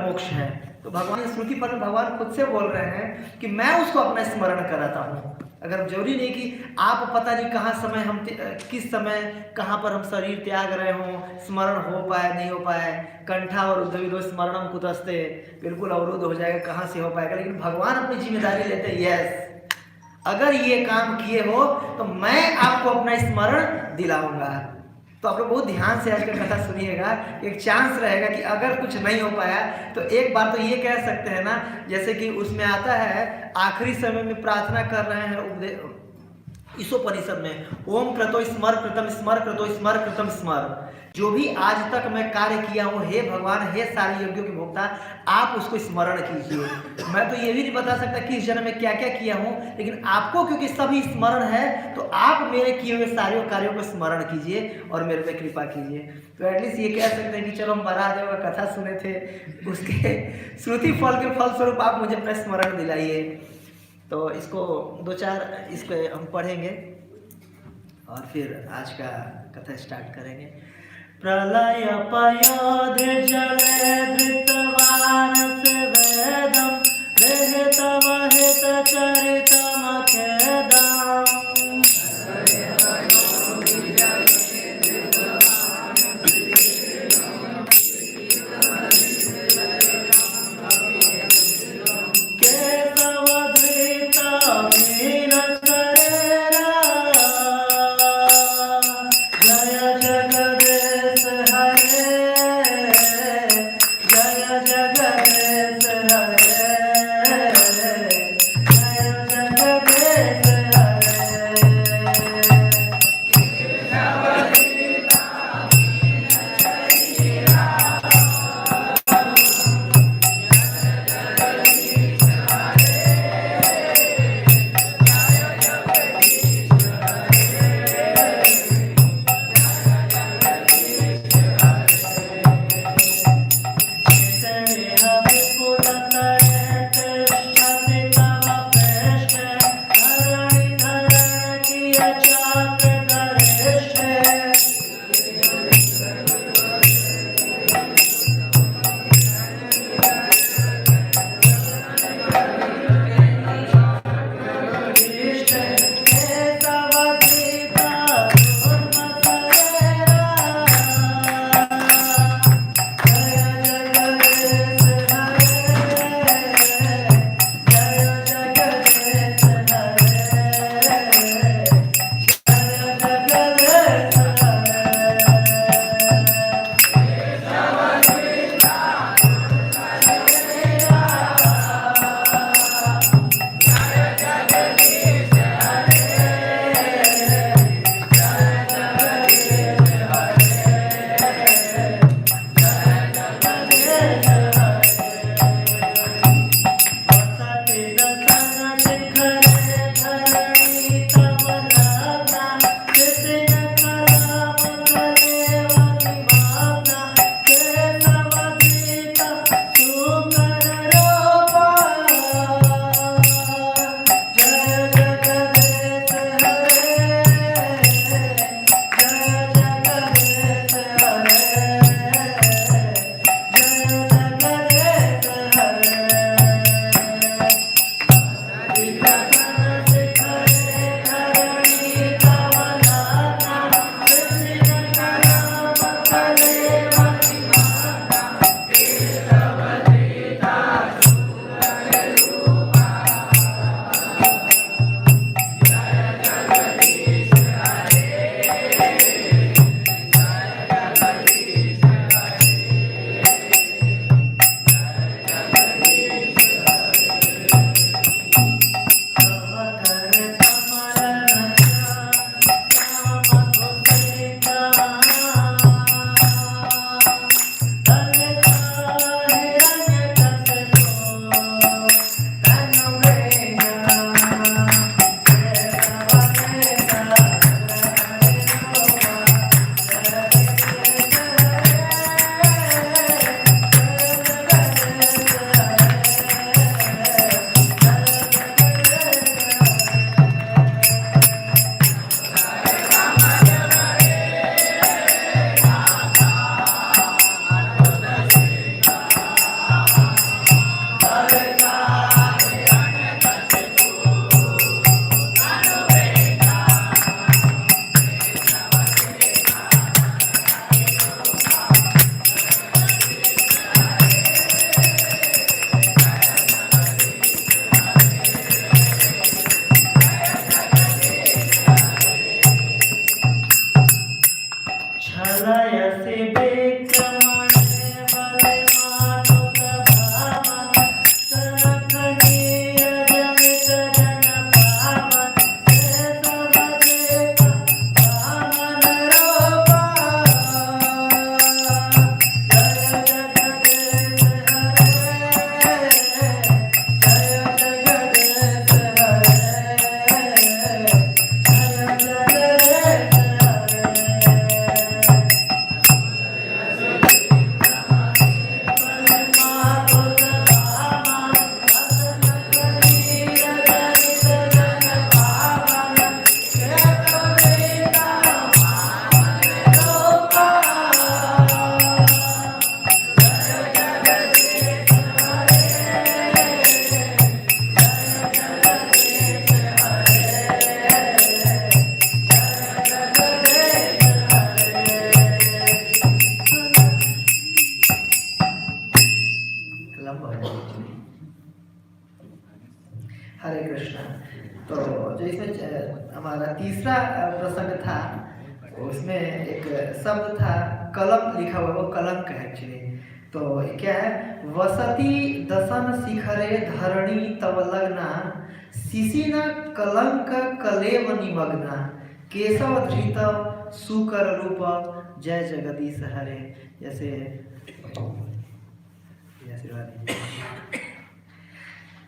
मोक्ष है। तो भगवान स्मृति पर भगवान खुद से बोल रहे हैं कि मैं उसको अपना स्मरण कराता हूँ। अगर जरूरी नहीं कि आप पता नहीं कहाँ समय हम किस समय कहाँ पर हम शरीर त्याग रहे हों, स्मरण हो पाए नहीं हो पाए, कंठा और उद्धविदो स्मरणम कुतस्ते, बिल्कुल अवरुद्ध हो जाएगा, कहाँ से हो पाएगा। लेकिन भगवान अपनी जिम्मेदारी लेते हैं, यस अगर ये काम किए हो तो मैं आपको अपना स्मरण दिलाऊंगा। तो आप लोग बहुत ध्यान से आज का कथा सुनिएगा। एक चांस रहेगा कि अगर कुछ नहीं हो पाया तो एक बार तो ये कह सकते हैं ना, जैसे कि उसमें आता है आखिरी समय में प्रार्थना कर रहे हैं ईशोपनिषद में, ओम क्रतो स्मर कृतम स्मर क्रतो स्मर कृतम स्मर। जो भी आज तक मैं कार्य किया हूँ, हे भगवान, हे सारे यज्ञों के भोक्ता, आप उसको स्मरण कीजिए। मैं तो ये भी नहीं बता सकता कि इस जन्म में क्या क्या किया हूँ, लेकिन आपको क्योंकि सभी स्मरण है तो आप मेरे किए हुए सारे कार्यों को स्मरण कीजिए और मेरे पे कृपा कीजिए। तो एटलीस्ट ये कह सकते हैं कि चलो हम महादेव का कथा सुने थे, उसके श्रुति फल के फलस्वरूप आप मुझे अपना स्मरण दिलाइए। तो इसको दो चार इसको हम पढ़ेंगे और फिर आज का कथा स्टार्ट करेंगे। प्रलय पयोधि जले धृतवानस वेदम देहतम हित चरितमखेदम्। लंबा हो जाएगा। हरे कृष्णा। तो जो इसमें हमारा तीसरा प्रसंग था, उसमें एक शब्द था कलम लिखा हुआ, वो कलंक है एक्चुअली। तो क्या है, वसती दसन शिखरे धरणी तव लग्ना शिशिना कलंक कलेव निमग्ना केशव धृत सुकर रूप जय जगदीश हरे। जैसे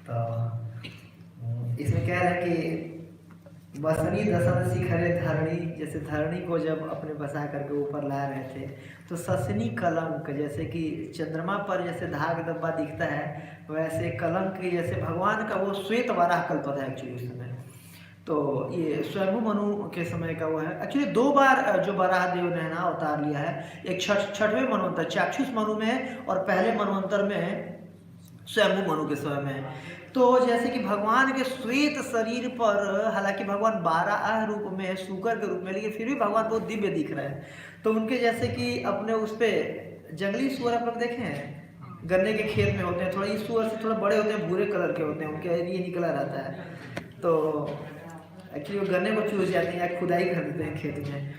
तो इसमें क्या है कि वसनी दसन शिखरे धरणी, जैसे धरणी को जब अपने बसा करके ऊपर ला रहे थे, तो ससनी कलंक, जैसे कि चंद्रमा पर जैसे धाग धब्बा दिखता है, वैसे कलंक जैसे भगवान का वो श्वेत वाराह कल्प था एक्चुअली उस समय। तो ये स्वयंभू मनु के समय का वो है। एक्चुअली 2 बार जो वराह देव ने ना अवतार लिया है, एक छठवें मनवंतर चाक्षुष मनु में और पहले मनवंतर में स्वयंभू मनु के समय में। तो जैसे कि भगवान के श्वेत शरीर पर, हालांकि भगवान 12 रूप में है, शुकर के रूप में, लेकिन फिर भी भगवान बहुत दिव्य दिख रहे हैं। तो उनके जैसे कि अपने उस पर जंगली सुअर आप लोग देखे हैं, गन्ने के खेत में होते हैं, थोड़ा इस सुअर से थोड़ा बड़े होते हैं, भूरे कलर के होते हैं, उनके ये निकला रहता है। तो एक्चुअली वो गन्ने को चूस जाते हैं या खुदाई कर देते हैं खेत में।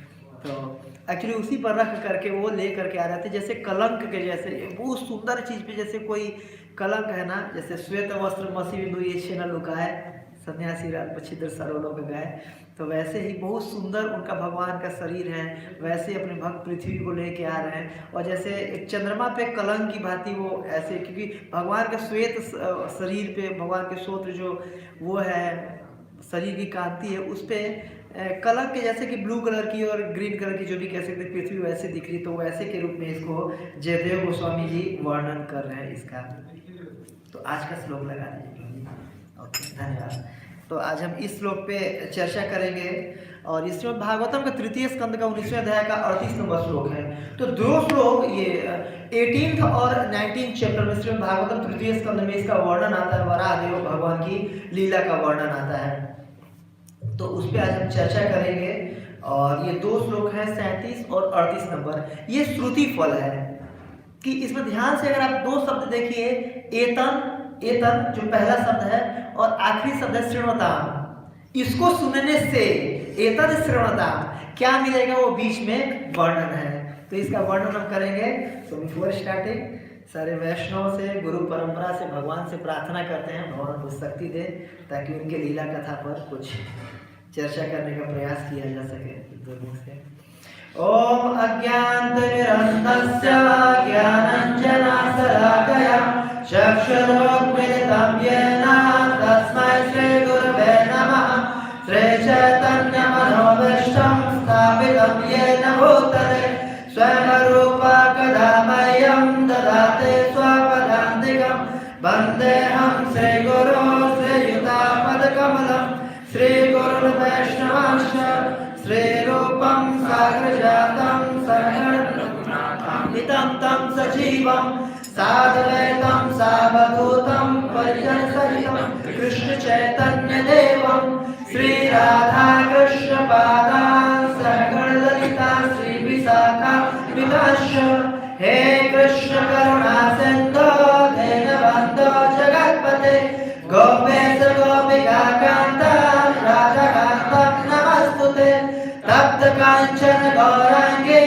तो एक्चुअली उसी पर रख करके वो ले करके आ रहे थे, जैसे कलंक के जैसे बहुत सुंदर चीज पे जैसे कोई कलंक है ना, जैसे श्वेत वस्त्र मसी बिंदु ये छेना लुकाए सन्यासी रात पछिद्र सरोलों के गाय। तो वैसे ही बहुत सुंदर उनका भगवान का शरीर है, वैसे अपने भक्त पृथ्वी को लेके आ रहे हैं। और जैसे एक चंद्रमा पे कलंक की भांति वो ऐसे, क्योंकि भगवान का श्वेत शरीर पे भगवान के सूत्र जो वो है शरीर की कांति है, उस पर कलंक के जैसे कि ब्लू कलर की और ग्रीन कलर की जो भी कह सकते पृथ्वी वैसे दिख रही। तो वैसे के रूप में इसको जयदेव गोस्वामी जी वर्णन कर रहे हैं इसका। तो आज का श्लोक लगा दीजिए। ओके, धन्यवाद। तो आज हम इस श्लोक पे चर्चा करेंगे, और इसमें भागवतम का 3 स्कंद का 19वें अध्याय का 38 नंबर श्लोक है। तो 2 श्लोक ये 18th और 19th चैप्टर में श्रीमद् भागवतम 3 स्कंद में इसका वर्णन आता है, वराहदेव भगवान की लीला का वर्णन आता है। तो उस पर आज हम चर्चा करेंगे। और ये 2 श्लोक हैं 37 और 38 नंबर। ये श्रुति फल है कि इसमें ध्यान से अगर आप 2 शब्द देखिए, एतन जो पहला शब्द है और आखिरी शब्द है श्रृणवताम, इसको सुनने से एतद श्रृणवताम क्या मिलेगा वो बीच में वर्णन है। तो इसका वर्णन हम करेंगे। सो बिफोर स्टार्टिंग सारे वैष्णव से, गुरु परंपरा से, भगवान से प्रार्थना करते हैं भगवान को शक्ति दे, ताकि उनके लीला कथा पर कुछ चर्चा करने का प्रयास किया जा सके दोनों से। ओम अज्ञानतिमिरन्धस्य ज्ञानाञ्जनशलाकया चक्षुरुन्मीलितं येन तस्मै श्रीगुरवे नमः। श्रीचैतन्यमनोभीष्टं स्थापितं येन भूतले स्वयं रूपा कदा मह्यं ददाति स्वपदान्तिकं। वन्देऽहं श्रीगुरो श्रीयुतापदकमलं श्रीगुरुवैष्णवांश्च श्रीरूपं साग्रजातं सहगणरघुनाथान्वितं तं सजीवं साद्वैतं सावधूतं परिजनसहितं कृष्ण चैतन्य देवं श्रीराधाकृष्णपादान् सहगणललिता श्रीविशाखान्वितांश्च। हे कृष्ण करुणा सिन्धो दीनबन्धो जगत्पते गोपेश गोपिका कान्त राधाकान्त नमस्तुते। तप्त कांचन गौरांगे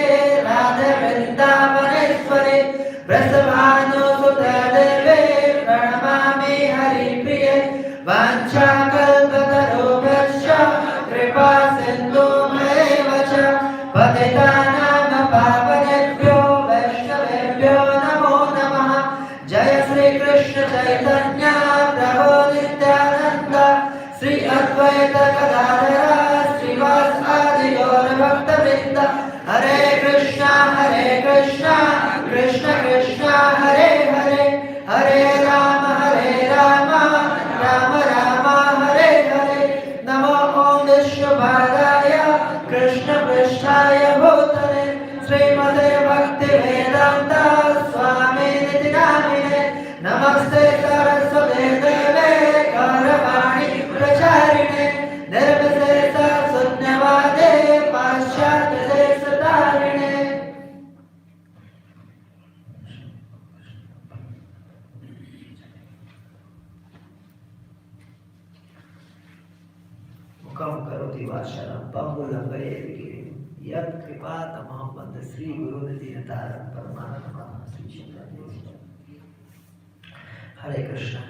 राधे वृंदावनेश्वरी वृषभानुसुते देवे प्रणमामि हरिप्रिये। वाञ्छाकल्पतरुभ्यश्च कृपा सिन्धुमेव च पतितानां पावनेभ्यो वैष्णवेभ्यो नमो नमः। जय श्री कृष्ण चैतन्य प्रभु नित्यानंद श्री अद्वैत गदाधर श्रीवास आदि गौर भक्तवृंद। हरे कृष्णा कृष्ण कृष्ण हरे हरे, हरे राम राम राम हरे हरे। नमो ओम विष्णुपादाय कृष्ण पृष्ठाय भूतले श्रीमते भक्ति वेदांत स्वामिनिति नामिने। नमस्ते सरस्वते देवे गौरवाणी प्रचारिणे निर्विशेष शून्यवादे पाश्चात्य देशतारिणे। कम करोति वाचालं पंगुलंघये यत् कृपा तमहं वन्दे श्री गुरुर्दीनतारं परमानन्दं श्री चैतन्य। हरे कृष्ण।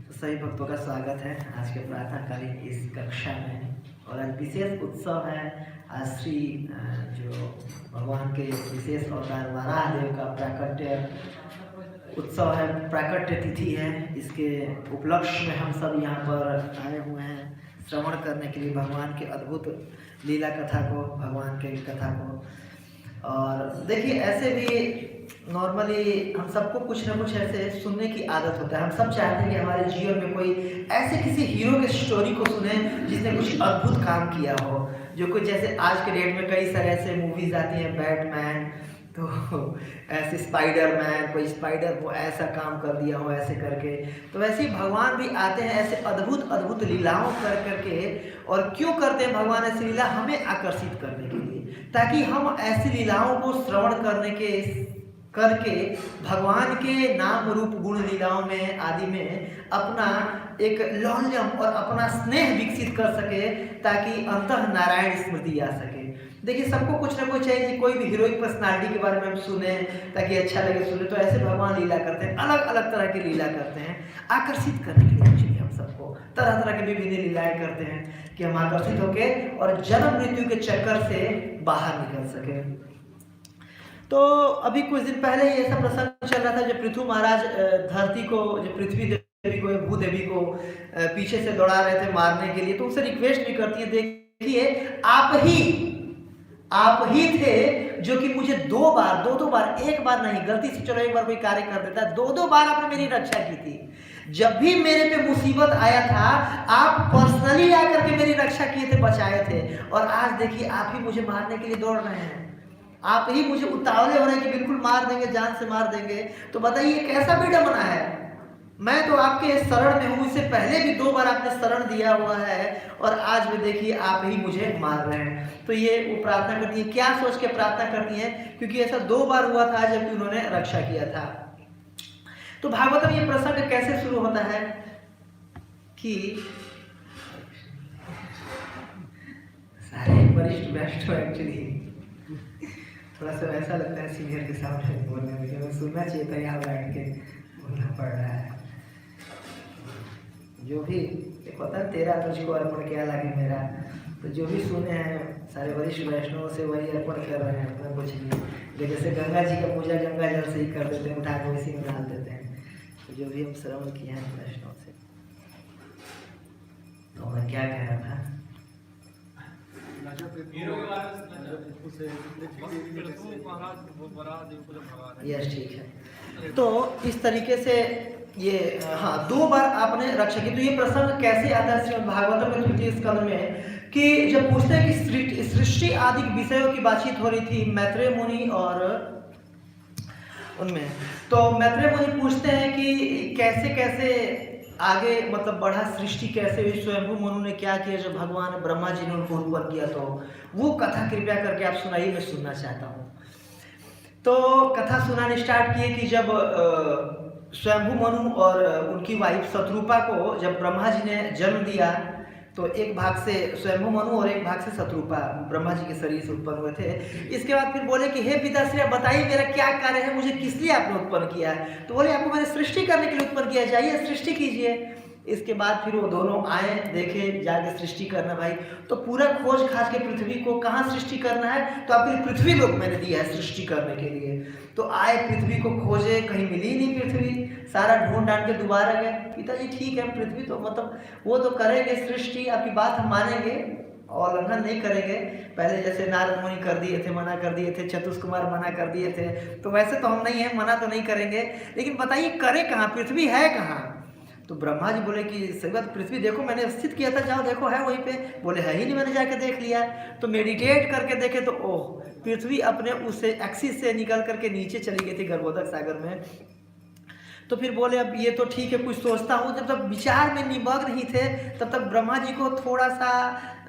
तो सभी भक्तों का स्वागत है आज के प्रातःकालीन इस कक्षा में। और आज विशेष उत्सव है। आज श्री जो भगवान के विशेष अवतार वराहदेव का प्राकट्य उत्सव है, प्राकट्य तिथि है। इसके उपलक्ष्य में हम सब यहाँ पर आए हुए हैं श्रवण करने के लिए भगवान के अद्भुत लीला कथा को, भगवान के कथा को। और देखिए ऐसे भी नॉर्मली हम सबको कुछ ना कुछ ऐसे सुनने की आदत होता है। हम सब चाहते हैं कि हमारे जीवन में कोई ऐसे किसी हीरो के स्टोरी को सुने जिसने कुछ अद्भुत काम किया हो। जो कुछ जैसे आज के डेट में कई सारे ऐसे मूवीज आती हैं, बैटमैन, तो ऐसे स्पाइडरमैन, कोई स्पाइडर वो ऐसा काम कर दिया हो ऐसे करके। तो वैसे ही भगवान भी आते हैं ऐसे अद्भुत अद्भुत लीलाओं कर करके। और क्यों करते हैं भगवान ऐसी लीला? हमें आकर्षित करने के लिए, ताकि हम ऐसी लीलाओं को श्रवण करके भगवान के नाम रूप गुण लीलाओं में आदि में अपना एक लौल्यम और अपना स्नेह विकसित कर सके, ताकि अंतः नारायण स्मृति आ सके। देखिए सबको कुछ ना कुछ चाहिए, कोई भी हीरोइक पर्सनालिटी के बारे में हम सुने ताकि अच्छा लगे सुने। तो ऐसे भगवान लीला करते हैं, अलग अलग तरह की लीला करते हैं आकर्षित करने के लिए। एक्चुअली हम सबको तरह तरह की विभिन्न लीलाएं करते हैं कि हम आकर्षित होके और जन्म मृत्यु के चक्कर से बाहर निकल सके। तो अभी कुछ दिन पहले ही ऐसा प्रसंग चल रहा था जब पृथु महाराज धरती को, जो पृथ्वी देवी को, भूदेवी को पीछे से दौड़ा रहे थे मारने के लिए। तो उनसे रिक्वेस्ट भी करती है, देखिए आप ही थे जो कि मुझे दो बार, एक बार नहीं, गलती से चलो एक बार कोई कार्य कर देता, दो बार आपने मेरी रक्षा की थी। जब भी मेरे पे मुसीबत आया था आप पर्सनली आकर के मेरी रक्षा किए थे, बचाए थे। और आज देखिए आप ही मुझे मारने के लिए दौड़ रहे हैं, आप ही मुझे उतावले हो रहे हैं कि बिल्कुल मार देंगे, जान से मार देंगे। तो बताइए कैसा विडंबना है। मैं तो आपके शरण में हूँ, इससे पहले भी 2 बार आपने शरण दिया हुआ है और आज भी देखिए आप ही मुझे मार रहे हैं। तो ये वो प्रार्थना करती है, क्या सोच के प्रार्थना करती है? क्योंकि ऐसा 2 बार हुआ था जबकि उन्होंने रक्षा किया था। तो भागवत में ये प्रसंग कैसे शुरू होता है कि सारे वरिष्ठ वैष्णव एक्चुअली थोड़ा सा ऐसा लगता है सीनियर के सामने बोलने में, सुनना चाहिए था, यहाँ बैठ के बोलना पड़ रहा है। जो भी पता तेरा तुझको अर्पण किया लागे मेरा। तो जो भी सुने हैं सारे वरिष्ठ वैष्णव से वही अर्पण कर रहे हैं, अपना कुछ नहीं। जैसे गंगा जी का पूजा गंगा जल से ही कर देते हैं, उठा के इसी में डाल देते हैं। तो जो भी हम श्रवण किए हैं वैष्णव से। तो मैं क्या कह रहा था? यस ठीक है। तो इस तरीके से ये 2 बार आपने रक्षा की। तो ये प्रसंग कैसे आता है श्रीमद् भागवतम में तृतीय स्कंद में कि जब पूछते हैं कि सृष्टि आदि विषयों की बातचीत हो रही थी मैत्रेय मुनि और उनमें, तो मैत्रेय मुनि पूछते हैं कि कैसे कैसे आगे मतलब बढ़ा, सृष्टि कैसे हुई, स्वयंभू मनु ने क्या किया जब भगवान ब्रह्मा जी ने उनको उत्पन्न किया। तो वो कथा कृपया करके आप सुनाइए, मैं सुनना चाहता हूँ। तो कथा सुनाने स्टार्ट किए कि जब स्वयंभू मनु और उनकी वाइफ शत्रुपा को जब ब्रह्मा जी ने जन्म दिया, तो एक भाग से स्वयंभू मनु और एक भाग से शत्रुपा ब्रह्मा जी के शरीर से उत्पन्न हुए थे। इसके बाद फिर बोले कि हे पिताश्री आप बताइए मेरा क्या कार्य है, मुझे किस लिए आपने उत्पन्न किया है? तो बोले आपको मैंने सृष्टि करने के लिए उत्पन्न किया, जाइए सृष्टि कीजिए। इसके बाद फिर वो दोनों आए, देखे जाके सृष्टि करना भाई। तो पूरा खोज खाज के पृथ्वी को कहाँ सृष्टि करना है, तो आपके लिए पृथ्वी लोक मैंने दिया है सृष्टि करने के लिए। तो आए पृथ्वी को खोजे, कहीं मिली नहीं पृथ्वी, सारा ढूंढ ढांड के दोबारा गए। पिताजी ठीक है पृथ्वी तो मतलब वो तो करेंगे सृष्टि, आपकी बात हम मानेंगे और उल्लंघन नहीं करेंगे। पहले जैसे नारद मुनि कर दिए थे, मना कर दिए थे, चतुष कुमार मना कर दिए थे, तो वैसे तो हम नहीं है, मना तो नहीं करेंगे। लेकिन बताइए करे कहाँ, पृथ्वी है कहाँ? तो ब्रह्मा जी बोले कि सही बात, पृथ्वी देखो मैंने स्थित किया था, जाओ देखो है वहीं पे। बोले है ही नहीं, मैंने जाके देख लिया। तो मेडिटेट करके देखे तो ओह, पृथ्वी अपने उस एक्सिस से निकल करके नीचे चली गई थी गर्भोदक सागर में। तो फिर बोले अब ये तो ठीक है, कुछ सोचता हूँ। जब तक विचार में निमग्न ही थे तब तक ब्रह्मा जी को थोड़ा सा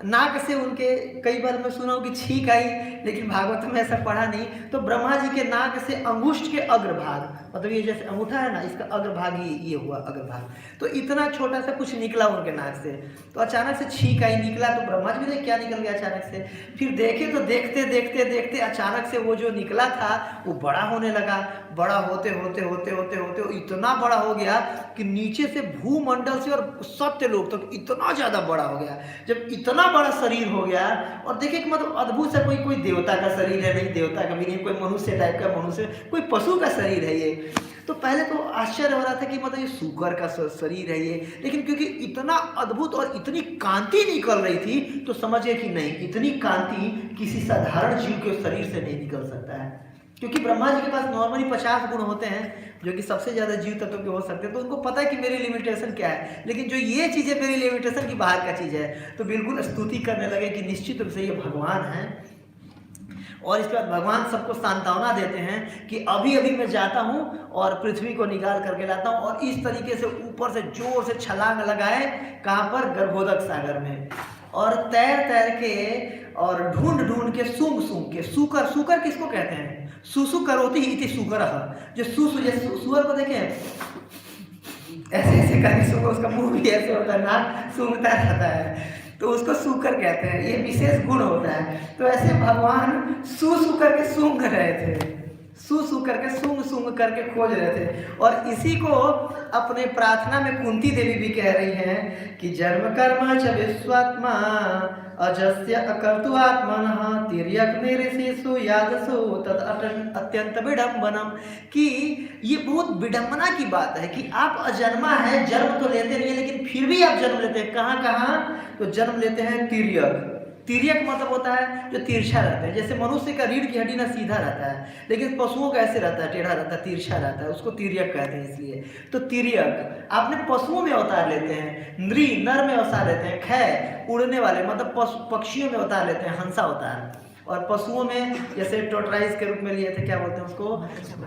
नाक से उनके, कई बार मैं सुना हूँ कि छींक आई, लेकिन भागवत में ऐसा पढ़ा नहीं। तो ब्रह्मा जी के नाक से अंगुष्ठ के अग्रभाग, मतलब ये जैसे अंगूठा है ना, इसका अग्रभाग ही ये हुआ अग्रभाग, तो इतना छोटा सा कुछ निकला उनके नाक से। तो अचानक से छींक आई, निकला। तो ब्रह्मा जी ने क्या निकल गया अचानक से, फिर देखे तो देखते देखते देखते अचानक से वो जो निकला था वो बड़ा होने लगा। बड़ा होते होते होते होते होते इतना बड़ा हो गया कि नीचे से भूमंडल से और सत्यलोक तक इतना ज़्यादा बड़ा हो गया। जब इतना बड़ा शरीर हो गया, और देखिए कि मतलब अद्भुत सा, कोई देवता का शरीर है नहीं, देवता का भी नहीं, कोई मनुष्य टाइप का मनुष्य, कोई पशु का शरीर है ये। तो पहले तो आश्चर्य हो रहा था कि मतलब ये सूकर का शरीर है ये, लेकिन क्योंकि इतना अद्भुत और इतनी कांति निकल रही थी तो समझिए कि नहीं, इतनी कांति किसी साधारण जीव के शरीर से नहीं निकल सकता है। क्योंकि ब्रह्मा जी के पास नॉर्मली 50 गुण होते हैं जो कि सबसे ज़्यादा जीव तत्व के हो सकते हैं, तो उनको पता है कि मेरी लिमिटेशन क्या है। लेकिन जो ये चीज़ें मेरी लिमिटेशन की बाहर का चीज़ है, तो बिल्कुल स्तुति करने लगे कि निश्चित रूप से ये भगवान है। और इसके बाद भगवान सबको सांत्वना देते हैं कि अभी अभी मैं जाता हूँ और पृथ्वी को निकाल करके लाता हूँ। और इस तरीके से ऊपर से जोर से छलांग लगाए, कहाँ पर, गर्भोदक सागर में, और तैर तैर के और ढूंढ ढूंढ के सूंघ सूंघ के, सूकर, सूकर किसको कहते हैं, सुसु करोति इति सुकरः, जो सुअर को देखें ऐसे ऐसे करके सूंघ, उसका मुंह भी ऐसे होता है, नाक सूंघता रहता है, तो उसको सूकर कहते हैं। ये विशेष गुण होता है। तो ऐसे भगवान सू करके सूंघ रहे थे, सू करके सूंघ करके खोज रहे थे। और इसी को अपने प्रार्थना में कुंती देवी भी कह रही हैं कि जन्म कर्म च विश्वात्मा अजस्य अकर्तुआत्मनः तिर्यग्निरिषिषु यादसु तत् अत्यंत विडम्बनम, कि ये बहुत विडम्बना की बात है कि आप अजन्मा है, जन्म तो लेते नहीं है, लेकिन फिर भी आप जन्म लेते हैं। कहाँ कहाँ, तो जन्म लेते हैं तिर्यक। तिर्यक मतलब होता है जो तिरछा रहता है। जैसे मनुष्य का रीढ़ की हड्डी ना सीधा रहता है, लेकिन पशुओं का ऐसे रहता है, टेढ़ा रहता है, तिरछा रहता है, उसको तिर्यक कहते हैं। इसलिए तो तिर्यक आपने पशुओं में अवतार लेते हैं, नृ नर में अवतार लेते हैं, खै उड़ने वाले मतलब पक्षियों में अवतार लेते हैं, हंसा अवतार। और पशुओं में जैसे टोटराइज के रूप में लिए थे, क्या बोलते हैं उसको,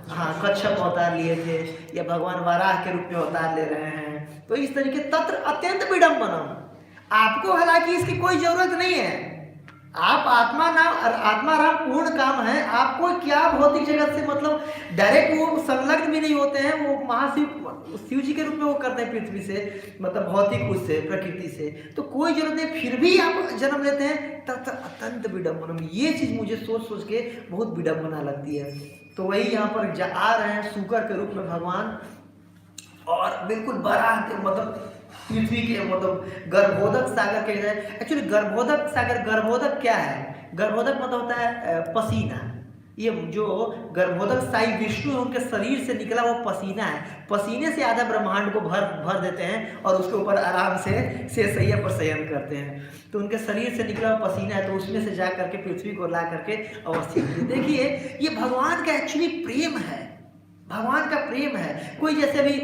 हाँ, कच्छप अवतार लिए थे, या भगवान वाराह के रूप में अवतार ले रहे हैं। तो इस तरीके तत्र अत्यंत विडम्बनम, आपको हालांकि इसकी कोई जरूरत नहीं है। आप आत्मा नाम और आत्मा राम पूर्ण काम है। आपको क्या भौतिक जगत से मतलब डायरेक्ट वो संलग्न भी नहीं होते हैं। वो महाशिव शिव जी के रूप में वो करते हैं पृथ्वी से, मतलब भौतिक उससे, प्रकृति से, तो कोई जरूरत नहीं, फिर भी आप जन्म लेते हैं। तब अत्यंत विडम्बनम, ये चीज मुझे सोच सोच के बहुत विडम्बना लगती है। तो वही यहाँ पर आ रहे हैं सूकर के रूप में भगवान, और बिल्कुल बड़ा मतलब पृथ्वी के मतलब गर्भोदक सागर के है। एक्चुअली गर्भोदक सागर, गर्भोदक क्या है, गर्भोदक मतलब होता है पसीना। ये जो गर्भोदक साई विष्णु है, उनके शरीर से निकला वो पसीना है। पसीने से आधा ब्रह्मांड को भर देते हैं और उसके ऊपर आराम से सैया पर शयन करते हैं। तो उनके शरीर से निकला हुआ पसीना है, तो उसमें से जा करके पृथ्वी को ला करके अवस्थित। देखिए ये भगवान का एक्चुअली प्रेम है, भगवान का प्रेम है। कोई जैसे भी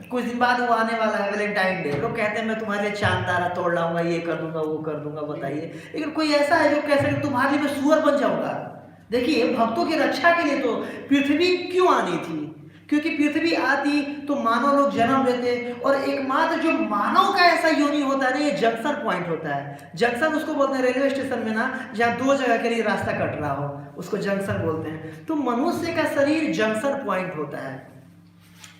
कुछ दिन बाद वो आने वाला है वैलेंटाइन डे, लोग कहते हैं मैं तुम्हारे लिए चांद तारा तोड़ लाऊंगा, ये कर दूंगा, वो कर दूंगा, बताइए। लेकिन कोई ऐसा है जो कह सके तुम्हारे लिए मैं सुअर बन जाऊंगा। देखिए भक्तों की रक्षा के लिए तो पृथ्वी क्यों आनी थी, क्योंकि पृथ्वी आती तो मानव लोग जन्म लेते, और एकमात्र जो मानव का ऐसा योनि होता है ना, ये जंक्शन पॉइंट होता है। जंक्शन उसको बोलते हैं रेलवे स्टेशन में ना, जहाँ दो जगह के लिए रास्ता कट रहा हो, उसको जंक्शन बोलते हैं। तो मनुष्य का शरीर जंक्शन पॉइंट होता है।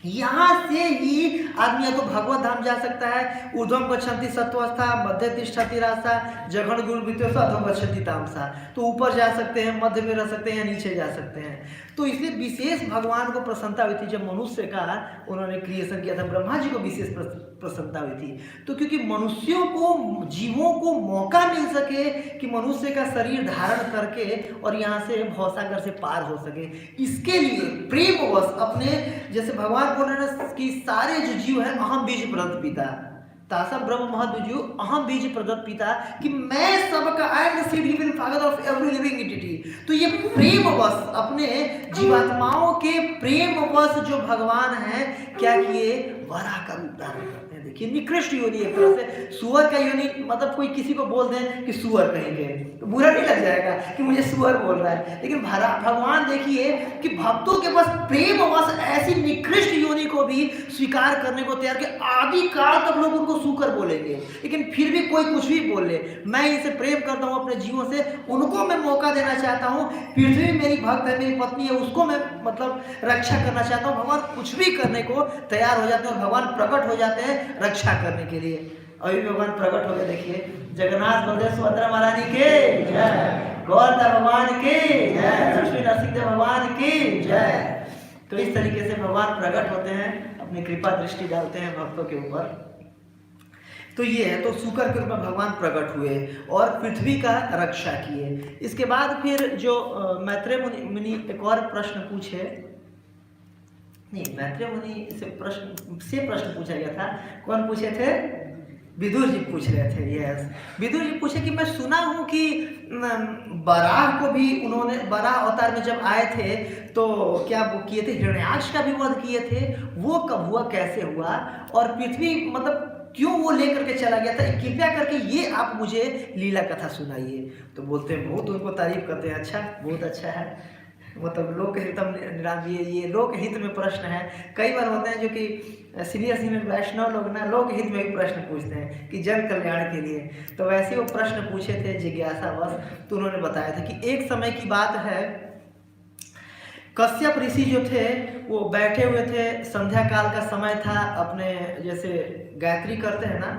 यहाँ से ही आदमी या तो भगवत धाम जा सकता है, ऊर्ध्वं गच्छन्ति सत्वस्था, मध्य तिष्ठति रासा, जघन गुरु वित्तोषा, अधो गच्छन्ति तामसा। तो ऊपर जा सकते हैं, मध्य में रह सकते हैं, या नीचे जा सकते हैं। तो इसलिए विशेष भगवान को प्रसन्नता हुई थी जब मनुष्य का उन्होंने क्रिएशन किया था। ब्रह्मा जी को विशेष प्रसन्नता हुई थी। तो क्योंकि मनुष्यों को, जीवों को मौका मिल सके कि मनुष्य का शरीर धारण करके और यहाँ से भवसागर से पार हो सके, इसके लिए प्रेमवश अपने, जैसे भगवान बोल रहे हैं कि सारे जो जीव हैं अहम बीज प्रद पिता, तासम ब्रह्म महद्विजु अहम बीज प्रदत्त पिता, कि मैं सबका I am the seed given father of every living entity. तो ये प्रेम वश अपने जीवात्माओं के प्रेम वश जो भगवान है क्या किए, वराह का रूप धारण करते हैं। देखिए निकृष्ट योनि, एक तरह से सुअर का योनि, मतलब कोई किसी को बोल दें कि सुअर कहेंगे तो बुरा नहीं लग जाएगा कि मुझे सुअर बोल रहा है, लेकिन भगवान देखिए कि भक्तों के पास प्रेम वश ऐसी निकृष्ट योनि को भी स्वीकार करने को तैयार कि आदि काल तक लोग उनको सुकर बोलेंगे, लेकिन फिर भी कोई कुछ भी बोल ले, मैं इनसे प्रेम करता हूँ अपने जीवों से, उनको मैं मौका देना चाहता हूँ। पृथ्वी मेरी भक्त है, मेरी पत्नी है, उसको मैं मतलब रक्षा करना चाहता हूँ। भगवान कुछ भी करने को तैयार हो जाते हैं और भगवान प्रकट हो जाते हैं रक्षा करने के लिए। अभी भगवान प्रकट हो गए, देखिए जगन्नाथ बलदेव सुभद्रा महारानी के जय, गौरता भगवान के जय, लक्ष्मी नरसिंह भगवान की जय। तो इस तरीके से भगवान प्रकट होते हैं, अपनी कृपा दृष्टि डालते हैं भक्तों के ऊपर। तो ये है, तो सूकर के रूप में भगवान प्रकट हुए और पृथ्वी का रक्षा किए। इसके बाद फिर जो मैत्रेय मुनि एक और प्रश्न पूछे, नहीं मैत्रेय मुनि से प्रश्न पूछा गया था। कौन पूछे थे? विदुर जी पूछ रहे थे। यस, विदुर जी पूछे कि मैं सुना हूँ कि बराह को भी उन्होंने, बराह अवतार में जब आए थे तो क्या वो किए थे, हिरण्याक्ष का भी वध किए थे, वो कब हुआ, कैसे हुआ, और पृथ्वी मतलब क्यों वो लेकर के चला गया था, कृपया करके ये आप मुझे लीला कथा सुनाइए। तो बोलते हैं, बहुत उनको तारीफ करते हैं, अच्छा बहुत अच्छा है, मतलब लोकहितम निराम, ये लोकहित में प्रश्न है। कई बार होते हैं जो कि सीनियर वैष्णव लोग ना लोकहित में एक प्रश्न पूछते हैं कि जन कल्याण के लिए, तो वैसे वो प्रश्न पूछे थे जिज्ञासावश। तो उन्होंने बताया था कि एक समय की बात है, कश्यप ऋषि जो थे वो बैठे हुए थे, संध्या काल का समय था, अपने जैसे गायत्री करते हैं ना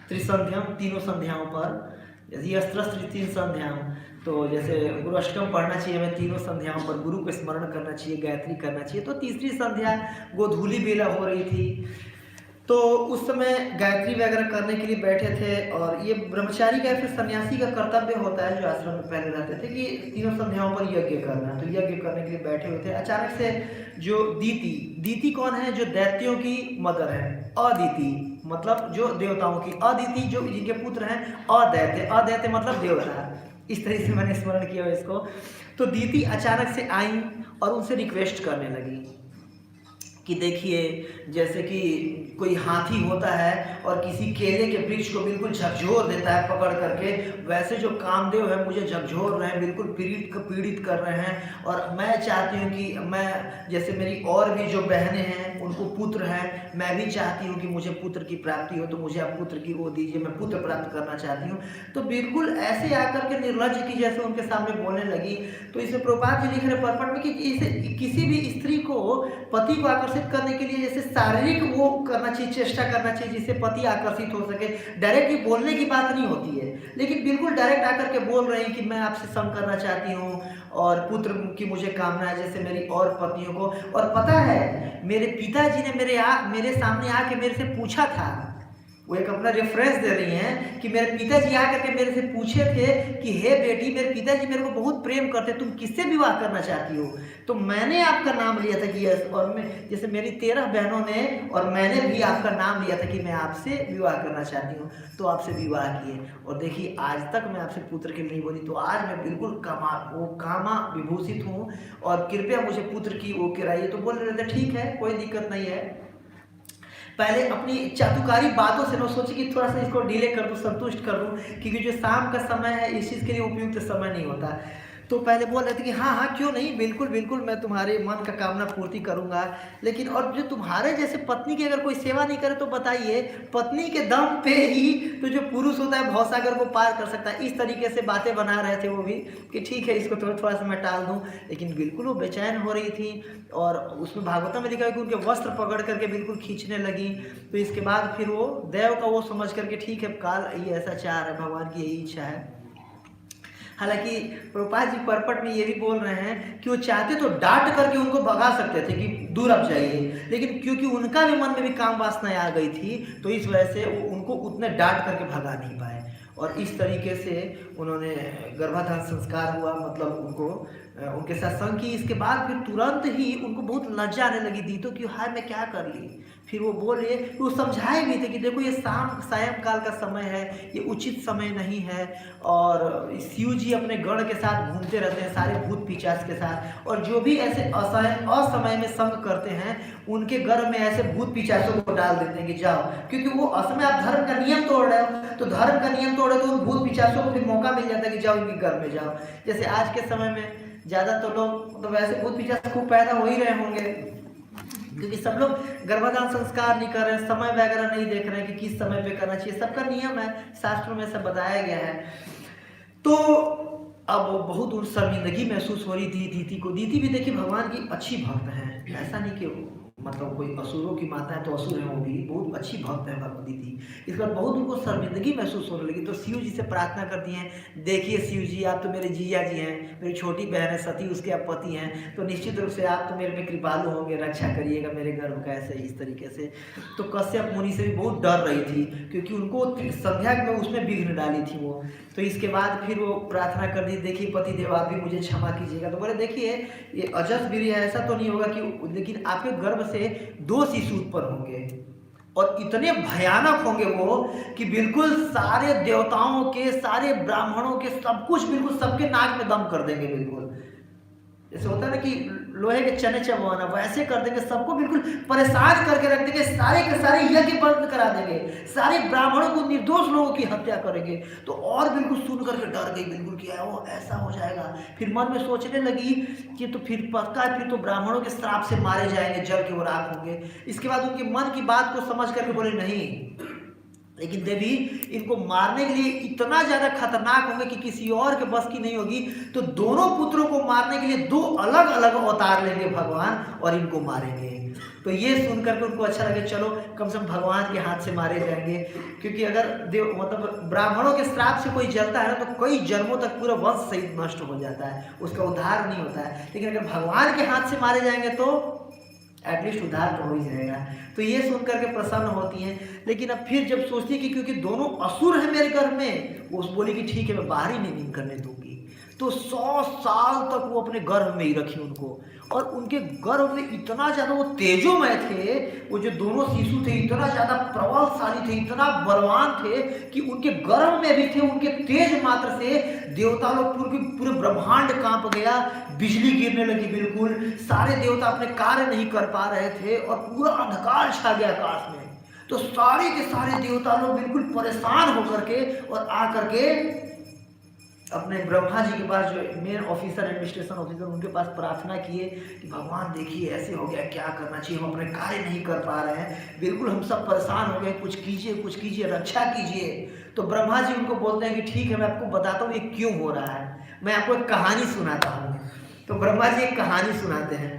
त्रिसंध्याम, तीनों संध्याओं पर, जैसे अस्त्र 3 संध्याओं, तो जैसे गुरु अष्टम पढ़ना चाहिए, हमें तीनों संध्याओं पर गुरु को स्मरण करना चाहिए, गायत्री करना चाहिए। तो तीसरी संध्या गोधूली बेला हो रही थी, तो उस समय गायत्री वगैरह करने के लिए बैठे थे। और ये ब्रह्मचारी का फिर सन्यासी का कर्तव्य होता है जो आश्रम में पहले रहते थे कि तीनों संध्याओं पर यज्ञ करना, तो यज्ञ करने के लिए बैठे हुए थे। अचानक से जो दीति कौन है, जो दैत्यों की मदर है, अदिति मतलब जो देवताओं की, अदिति जो जिनके पुत्र हैं, अदैत्य मतलब देवता, इस तरह से मैंने स्मरण किया इसको। तो दीति अचानक से आई और उनसे रिक्वेस्ट करने लगी कि देखिए जैसे कि कोई हाथी होता है और किसी केले के वृक्ष को बिल्कुल झकझोर देता है पकड़ करके, वैसे जो कामदेव है मुझे झकझोर रहे हैं, बिल्कुल पीड़ित कर रहे हैं। और मैं चाहती हूँ कि मैं, जैसे मेरी और भी जो बहनें हैं उनको पुत्र हैं, मैं भी चाहती हूँ कि मुझे पुत्र की प्राप्ति हो, तो मुझे आप पुत्र की वो दीजिए, मैं पुत्र प्राप्त करना चाहती हूँ। तो बिल्कुल ऐसे आकर के निर्लज्ज की जैसे उनके सामने बोलने लगी। तो इसमें प्रभुपाद जी लिख रहे परपट में कि इसे किसी भी स्त्री को पति को आकर्षित करने के लिए जैसे शारीरिक वो करना चाहिए, चेष्टा करना चाहिए जिससे पति आकर्षित हो सके। डायरेक्ट ये बोलने की बात नहीं होती है, लेकिन बिल्कुल डायरेक्ट आकर के बोल रहे हैं कि मैं आपसे संग करना चाहती हूँ और पुत्र की मुझे कामना है जैसे मेरी और पत्नियों को। और पता है मेरे पिताजी ने मेरे सामने आके मेरे से पूछा था, वो एक अपना रेफरेंस दे रही हैं कि मेरे पिताजी आकर के मेरे से पूछे थे कि हे बेटी, मेरे पिताजी मेरे को बहुत प्रेम करते, तुम किससे विवाह करना चाहती हो? तो मैंने आपका नाम लिया था कि यस, और मैं जैसे मेरी 13 बहनों ने और मैंने भी आपका नाम लिया था कि मैं आपसे विवाह करना चाहती हूँ, तो आपसे विवाह किए। और देखिए आज तक मैं आपसे पुत्र के लिए नहीं बोली, तो आज मैं बिल्कुल कामा विभूषित हूँ और कृपया मुझे पुत्र की वो कराइए। तो बोल रहे थे ठीक है, कोई दिक्कत नहीं है। पहले अपनी चातुकारी बातों से मैं सोची कि थोड़ा सा इसको डिले कर दूँ, संतुष्ट कर दूँ, क्योंकि जो शाम का समय है इस चीज़ के लिए उपयुक्त समय नहीं होता। तो पहले बोल रहे थे कि हाँ हाँ क्यों नहीं, बिल्कुल बिल्कुल मैं तुम्हारे मन का कामना पूर्ति करूँगा। लेकिन और जो तुम्हारे जैसे पत्नी की अगर कोई सेवा नहीं करे तो बताइए, पत्नी के दम पे ही तो जो पुरुष होता है भवसागर को पार कर सकता है। इस तरीके से बातें बना रहे थे वो भी कि ठीक है इसको थोड़ा सा मैं टाल दूँ, लेकिन बिल्कुल वो बेचैन हो रही थी। और उसमें भागवतम में लिखा है कि उनके वस्त्र पकड़ करके बिल्कुल खींचने लगी। तो इसके बाद फिर वो देव का वो समझ करके ठीक है काल ये ऐसा चाह रहा है, भगवान की यही इच्छा है। हालांकि प्रभुपाद जी परपट में ये भी बोल रहे हैं कि वो चाहते तो डांट करके उनको भगा सकते थे कि दूर अब जाइए, लेकिन क्योंकि उनका भी मन में भी काम वासना आ गई थी तो इस वजह से वो उनको उतने डांट करके भगा नहीं पाए। और इस तरीके से उन्होंने गर्भाधान संस्कार हुआ, मतलब उनको उनके साथ संग की। इसके बाद फिर तुरंत ही उनको बहुत लज्जा आने लगी दीतों की, हाय मैं क्या कर ली, फिर वो बोले, वो समझाए भी थे कि देखो ये सायंकाल का समय है, ये उचित समय नहीं है। और शिव जी अपने गण के साथ घूमते रहते हैं, सारे भूत पिशाच के साथ, और जो भी ऐसे असमय में संग करते हैं उनके घर में ऐसे भूत पिशाचों को डाल देते हैं कि जाओ, क्योंकि वो असमय आप धर्म का नियम तोड़ रहे हो, तो धर्म का नियम तोड़े तो उन भूत पिशाचों को फिर मौका मिल जाता है कि जाओ इनके घर में जाओ। जैसे आज के समय में ज़्यादा तो लोग तो वैसे भूत पिशाच खूब पैदा हो ही रहे होंगे, क्योंकि सब लोग गर्भाधान संस्कार नहीं कर रहे हैं, समय वगैरह नहीं देख रहे हैं कि किस समय पे करना चाहिए, सबका नियम है, शास्त्रों में सब बताया गया है। तो अब बहुत उन शर्मिंदगी महसूस हो रही थी दीदी को। दीदी भी देखिए भगवान की अच्छी भक्त है, ऐसा नहीं कि मतलब कोई असुरों की माता है तो असुर है, वो भी बहुत अच्छी भक्त है भगवती थी। इस बार बहुत उनको शर्मिंदगी महसूस होने लगी, तो शिव जी से प्रार्थना करती हैं, देखिए शिव जी आप तो मेरे जीजा जी हैं, मेरी छोटी बहन है सती, उसके आप पति हैं, तो निश्चित रूप से आप तो मेरे में कृपालु होंगे, रक्षा करिएगा मेरे गर्भ का, ऐसे इस तरीके से। तो कश्यप मुनि से भी बहुत डर रही थी, क्योंकि उनको संध्या में उसमें विघ्न डाली थी वो। तो इसके बाद फिर वो प्रार्थना कर दी, देखिए पति देव आप भी मुझे क्षमा कीजिएगा। तो बोले देखिए ये अजस वीर्य ऐसा तो नहीं होगा कि, लेकिन आपके गर्भ से 2 शिशु उत्पन्न होंगे, और इतने भयानक होंगे वो कि बिल्कुल सारे देवताओं के, सारे ब्राह्मणों के, सब कुछ बिल्कुल सबके नाक में दम कर देंगे। बिल्कुल जैसे होता है ना कि लोहे के चने चबाना, वैसे कर देंगे, सबको बिल्कुल परेशान करके रख देंगे, सारे के सारे यज्ञ बंद करा देंगे, सारे ब्राह्मणों को, निर्दोष लोगों की हत्या करेंगे। तो और बिल्कुल सुन करके डर गई बिल्कुल कि वो ऐसा हो जाएगा। फिर मन में सोचने लगी कि तो फिर पक्का है, फिर तो ब्राह्मणों के श्राप से मारे जाएंगे, जल के वो राख होंगे। इसके बाद उनके मन की बात को समझ करके बोले नहीं, लेकिन देवी इनको मारने के लिए इतना ज़्यादा खतरनाक होंगे कि किसी और के बस की नहीं होगी, तो दोनों पुत्रों को मारने के लिए 2 अलग अलग अवतार लेंगे भगवान और इनको मारेंगे। तो ये सुनकर के उनको अच्छा लगे, चलो कम से कम भगवान के हाथ से मारे जाएंगे, क्योंकि अगर देव मतलब ब्राह्मणों के श्राप से कोई जलता है ना तो कई जन्मों तक पूरा वंश सहित नष्ट हो जाता है, उसका उद्धार नहीं होता है। लेकिन अगर भगवान के हाथ से मारे जाएंगे तो एटलीस्ट उद्धार तो हो ही जाएगा। तो ये सुन करके प्रसन्न होती हैं। लेकिन अब फिर जब सोचती है कि क्योंकि दोनों असुर हैं मेरे घर में, वो बोली कि ठीक है मैं बाहर ही नहीं करने दूंगी। तो 100 साल तक वो अपने गर्भ में ही रखी उनको, और उनके गर्भ में इतना ज़्यादा वो तेजोमय थे, वो जो दोनों शिशु थे इतना ज़्यादा प्रबलशाली थे, इतना बलवान थे कि उनके गर्भ में भी थे, उनके तेज मात्र से देवता लोग पूरे ब्रह्मांड कांप गया, बिजली गिरने लगी, बिल्कुल सारे देवता अपने कार्य नहीं कर पा रहे थे और पूरा अंधकार छा गया आकाश में। तो सारे के सारे देवता लोग बिल्कुल परेशान होकर के और आकर के अपने ब्रह्मा जी के पास, जो मेन ऑफिसर, एडमिनिस्ट्रेशन ऑफिसर, उनके पास प्रार्थना किए कि भगवान देखिए ऐसे हो गया, क्या करना चाहिए, हम अपने कार्य नहीं कर पा रहे हैं, बिल्कुल हम सब परेशान हो गए, कुछ कीजिए, रक्षा कीजिए। तो ब्रह्मा जी उनको बोलते हैं कि ठीक है मैं आपको बताता हूँ ये क्यों हो रहा है, मैं आपको एक कहानी सुनाता हूँ। तो ब्रह्मा जी एक कहानी सुनाते हैं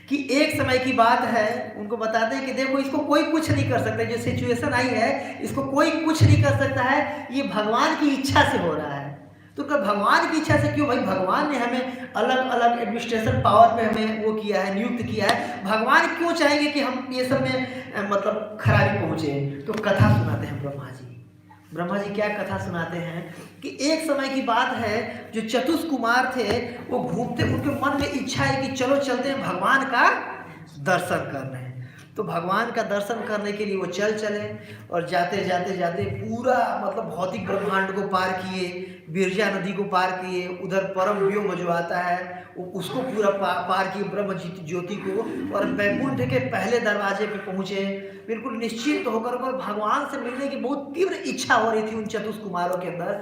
कि एक समय की बात है, उनको बताते हैं कि देखो इसको कोई कुछ नहीं कर सकता, जो सिचुएशन आई है इसको कोई कुछ नहीं कर सकता है, ये भगवान की इच्छा से हो रहा है। तो क्या भगवान की इच्छा से क्यों? भाई भगवान ने हमें अलग अलग एडमिनिस्ट्रेशन पावर पे हमें वो किया है, नियुक्त किया है, भगवान क्यों चाहेंगे कि हम ये सब में मतलब खराबी पहुँचे? तो कथा सुनाते हैं ब्रह्मा जी। ब्रह्मा जी क्या कथा सुनाते हैं कि एक समय की बात है, जो चतुष कुमार थे वो घूमते, उनके मन में इच्छा है कि चलो चलते हैं भगवान का दर्शन करने। तो भगवान का दर्शन करने के लिए वो चले, और जाते जाते पूरा मतलब भौतिक ब्रह्मांड को पार किए, बिरजा नदी को पार किए, उधर परम व्योम जो आता है उसको पूरा पार किए, ब्रह्म ज्योति को, और वैकुंठ के पहले दरवाजे पे पहुँचे। बिल्कुल निश्चित होकर भगवान से मिलने की बहुत तीव्र इच्छा हो रही थी उन चतुष कुमारों के अंदर।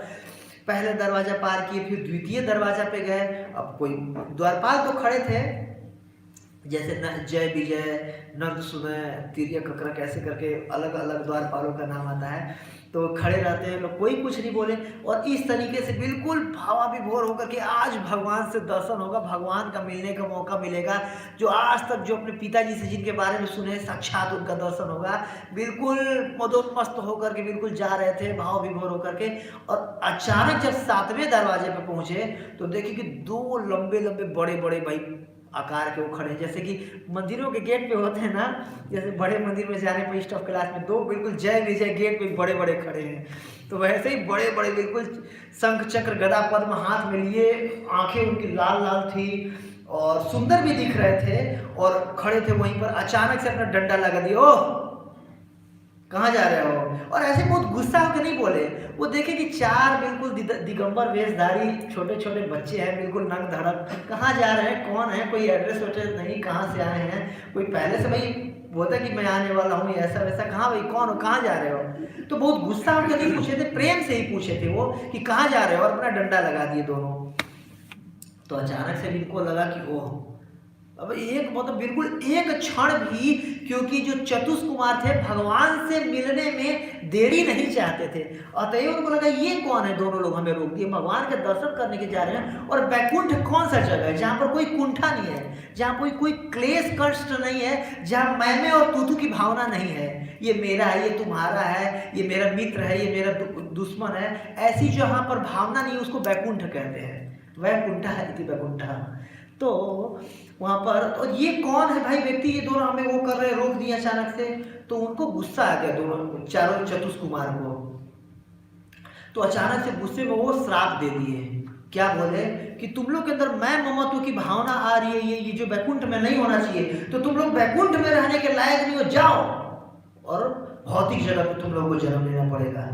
पहले दरवाजा पार किए, फिर द्वितीय दरवाजा पे गए। अब कोई द्वारपाल तो खड़े थे, जैसे जय विजय, नंद सुनय, तिर्य ककरक, ऐसे करके अलग अलग द्वारपालों का नाम आता है, तो खड़े रहते हैं लोग, कोई कुछ नहीं बोले। और इस तरीके से बिल्कुल भावाविभोर होकर के आज भगवान से दर्शन होगा, भगवान का मिलने का मौका मिलेगा, जो आज तक जो अपने पिताजी से जिनके बारे में सुने साक्षात उनका दर्शन होगा। बिल्कुल मदोन्मस्त होकर के बिल्कुल जा रहे थे भाव विभोर होकर के, और अचानक जब 7वें दरवाजे पर पहुंचे तो देखिए कि 2 लंबे लंबे बड़े बड़े भाई आकार के वो खड़े हैं, जैसे कि मंदिरों के गेट पे होते हैं ना, जैसे बड़े मंदिर में जाने पर स्टाफ क्लास में 2 बिल्कुल जय विजय गेट पे बड़े बड़े खड़े हैं, तो वैसे ही बड़े बड़े बिल्कुल शंख चक्र गदा पद्म हाथ में लिए, आंखें उनकी लाल लाल थी, और सुंदर भी दिख रहे थे और खड़े थे वहीं पर, अचानक से अपना डंडा लगा दिया, ओह कहाँ जा रहे हो। और ऐसे बहुत गुस्सा होकर नहीं बोले, वो देखे कि चार बिल्कुल दिगंबर वेशधारी छोटे छोटे बच्चे हैं, बिल्कुल नंग धड़क, कहाँ जा रहे हैं, कौन है, कोई एड्रेस वेड्रेस नहीं, कहाँ से आए हैं, कोई पहले से भाई बोलता कि मैं आने वाला हूँ ऐसा वैसा, कहाँ भाई कौन हो, कहाँ जा रहे हो। तो बहुत गुस्सा होकर नहीं पूछे थे, प्रेम से ही पूछे थे वो कि कहाँ जा रहे हो, और अपना डंडा लगा दिए दोनों। तो अचानक से इनको लगा कि ओह, अब एक मतलब बिल्कुल एक क्षण भी, क्योंकि जो चतुष्कुमार थे भगवान से मिलने में देरी नहीं चाहते थे, अतएव उनको लगा ये कौन है, दोनों लोग हमें रोक दिए, भगवान के दर्शन करने के जा रहे हैं। और वैकुंठ कौन सा जगह है जहाँ पर कोई कुंठा नहीं है, जहाँ कोई क्लेश कष्ट नहीं है, जहाँ मैं और तू की भावना नहीं है, ये मेरा है, ये तुम्हारा है, ये मेरा मित्र है, ये मेरा दुश्मन है, ऐसी जहाँ पर भावना नहीं, उसको वैकुंठ कहते हैं, वैकुंठ है इति वैकुंठ। तो वहाँ पर, और ये कौन है भाई व्यक्ति, ये दोनों हमें वो कर रहे, रोक दिया अचानक से। तो उनको गुस्सा आ गया दोनों चारों चतुष्कुमार को। तो अचानक से गुस्से में वो श्राप दे दिए। क्या बोले कि तुम लोग के अंदर मैं ममत्व की भावना आ रही है, ये जो वैकुंठ में नहीं होना चाहिए, तो तुम लोग वैकुंठ में रहने के लायक नहीं हो, जाओ और भौतिक जगत में तुम लोगों को जन्म लेना पड़ेगा।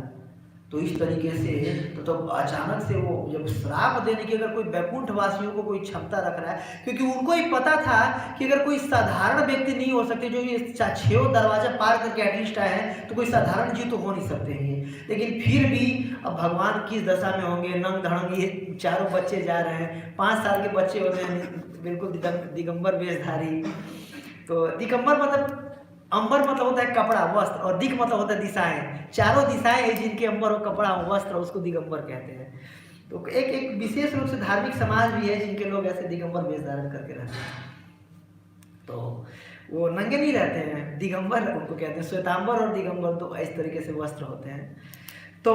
तो इस तरीके से तो अचानक से वो जब श्राप देने की अगर कोई वैकुंठ वासियों को कोई क्षमता रख रहा है, क्योंकि उनको ही पता था कि अगर कोई साधारण व्यक्ति नहीं हो सकते, जो ये 6 दरवाजा पार करके एटलीस्ट आए हैं, तो कोई साधारण जीव तो हो नहीं सकते हैं। लेकिन फिर भी अब भगवान किस दशा में होंगे, नंग धड़ंग, ये चारों बच्चे जा रहे हैं, 5 साल के बच्चे होते हैं, बिल्कुल दिगंबर वेशधारी। तो दिगंबर मतलब अंबर मतलब होता है कपड़ा वस्त्र, और दिक मतलब होता है दिशाएं, चारों दिशाएं हैं जिनके अंबर हो कपड़ा वस्त्र, उसको दिगंबर कहते हैं। तो एक विशेष रूप से धार्मिक समाज भी है जिनके लोग ऐसे दिगंबर वेश धारण करके रहते हैं, तो वो नंगे नहीं रहते हैं, दिगंबर उनको कहते हैं। श्वेतांबर और दिगंबर तो इस तरीके से वस्त्र होते हैं। तो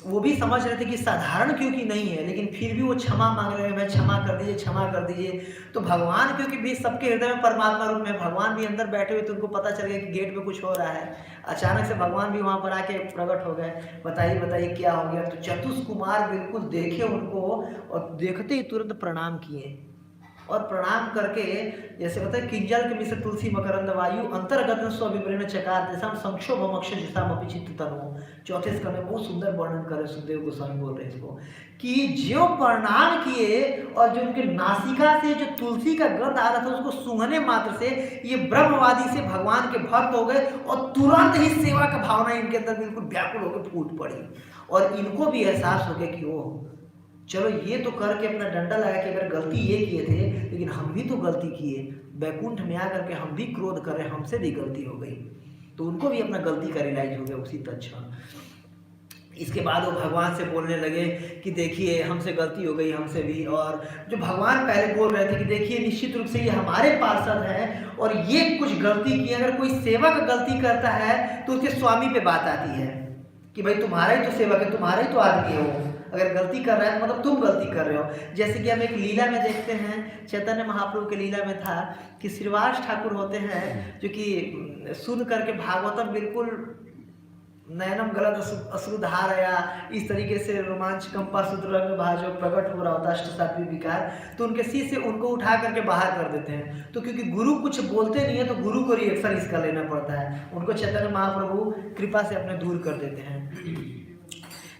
वो भी समझ रहे थे कि साधारण क्योंकि नहीं है, लेकिन फिर भी वो क्षमा मांग रहे हैं, मैं क्षमा कर दीजिए, क्षमा कर दीजिए। तो भगवान क्योंकि भी सबके हृदय में परमात्मा रूप में भगवान भी अंदर बैठे हुए, तो उनको पता चल गया कि गेट पे कुछ हो रहा है। अचानक से भगवान भी वहाँ पर आके प्रकट हो गए, बताइए बताइए क्या हो गया। तो चतुष्कुमार बिल्कुल देखे उनको, और देखते ही तुरंत प्रणाम किए, और प्रणाम करके जैसे होता है किंजल के मिश्र तुलसी मकरंद वायु अंतर्गत स्वविवरण चकार देशम संक्षोभ मक्ष जिसाम अपि चित्त तनु। चौथे स्कंद में बहुत सुंदर वर्णन करे सुखदेव गोस्वामी बोल रहे हैं इसको, कि जो प्रणाम किए और जो उनके नासिका से जो तुलसी का गंध आ रहा था उसको सूंघने मात्र से ये ब्रह्मवादी से भगवान के भक्त हो गए, और तुरंत ही सेवा का भावना इनके अंदर बिल्कुल व्याकुल होकर फूट पड़ी। और इनको भी एहसास हो गया कि वो चलो ये तो करके अपना डंडा लगा के अगर गलती ये किए थे, लेकिन हम भी तो गलती किए, वैकुंठ में आकर के हम भी क्रोध कर रहे, हमसे भी गलती हो गई। तो उनको भी अपना गलती का रियलाइज हो गया उसी तत्क्षण। इसके बाद वो भगवान से बोलने लगे कि देखिए हमसे गलती हो गई, हमसे भी। और जो भगवान पहले बोल रहे थे कि देखिए निश्चित रूप से ये हमारे पार्षद हैं और ये कुछ गलती की, अगर कोई सेवक गलती करता है तो उसके स्वामी पे बात आती है कि भाई तुम्हारा ही तो सेवक है, तुम्हारा ही तो आदमी है वो, अगर गलती कर रहा है तो मतलब तुम गलती कर रहे हो। जैसे कि हम एक लीला में देखते हैं, चैतन्य महाप्रभु के लीला में था कि श्रीवास ठाकुर होते हैं जो कि सुन करके भागवतम बिल्कुल नयनम गलत अश्रुधार या इस तरीके से रोमांच कंपा सूत्र रंग भाजो प्रकट हो रहा होता अष्ट सात्विक विकार, तो उनके शीश से उनको उठा करके बाहर कर देते हैं। तो क्योंकि गुरु कुछ बोलते नहीं है तो गुरु को रिएक्शन इसका लेना पड़ता है, उनको चैतन्य महाप्रभु कृपा से अपने दूर कर देते हैं।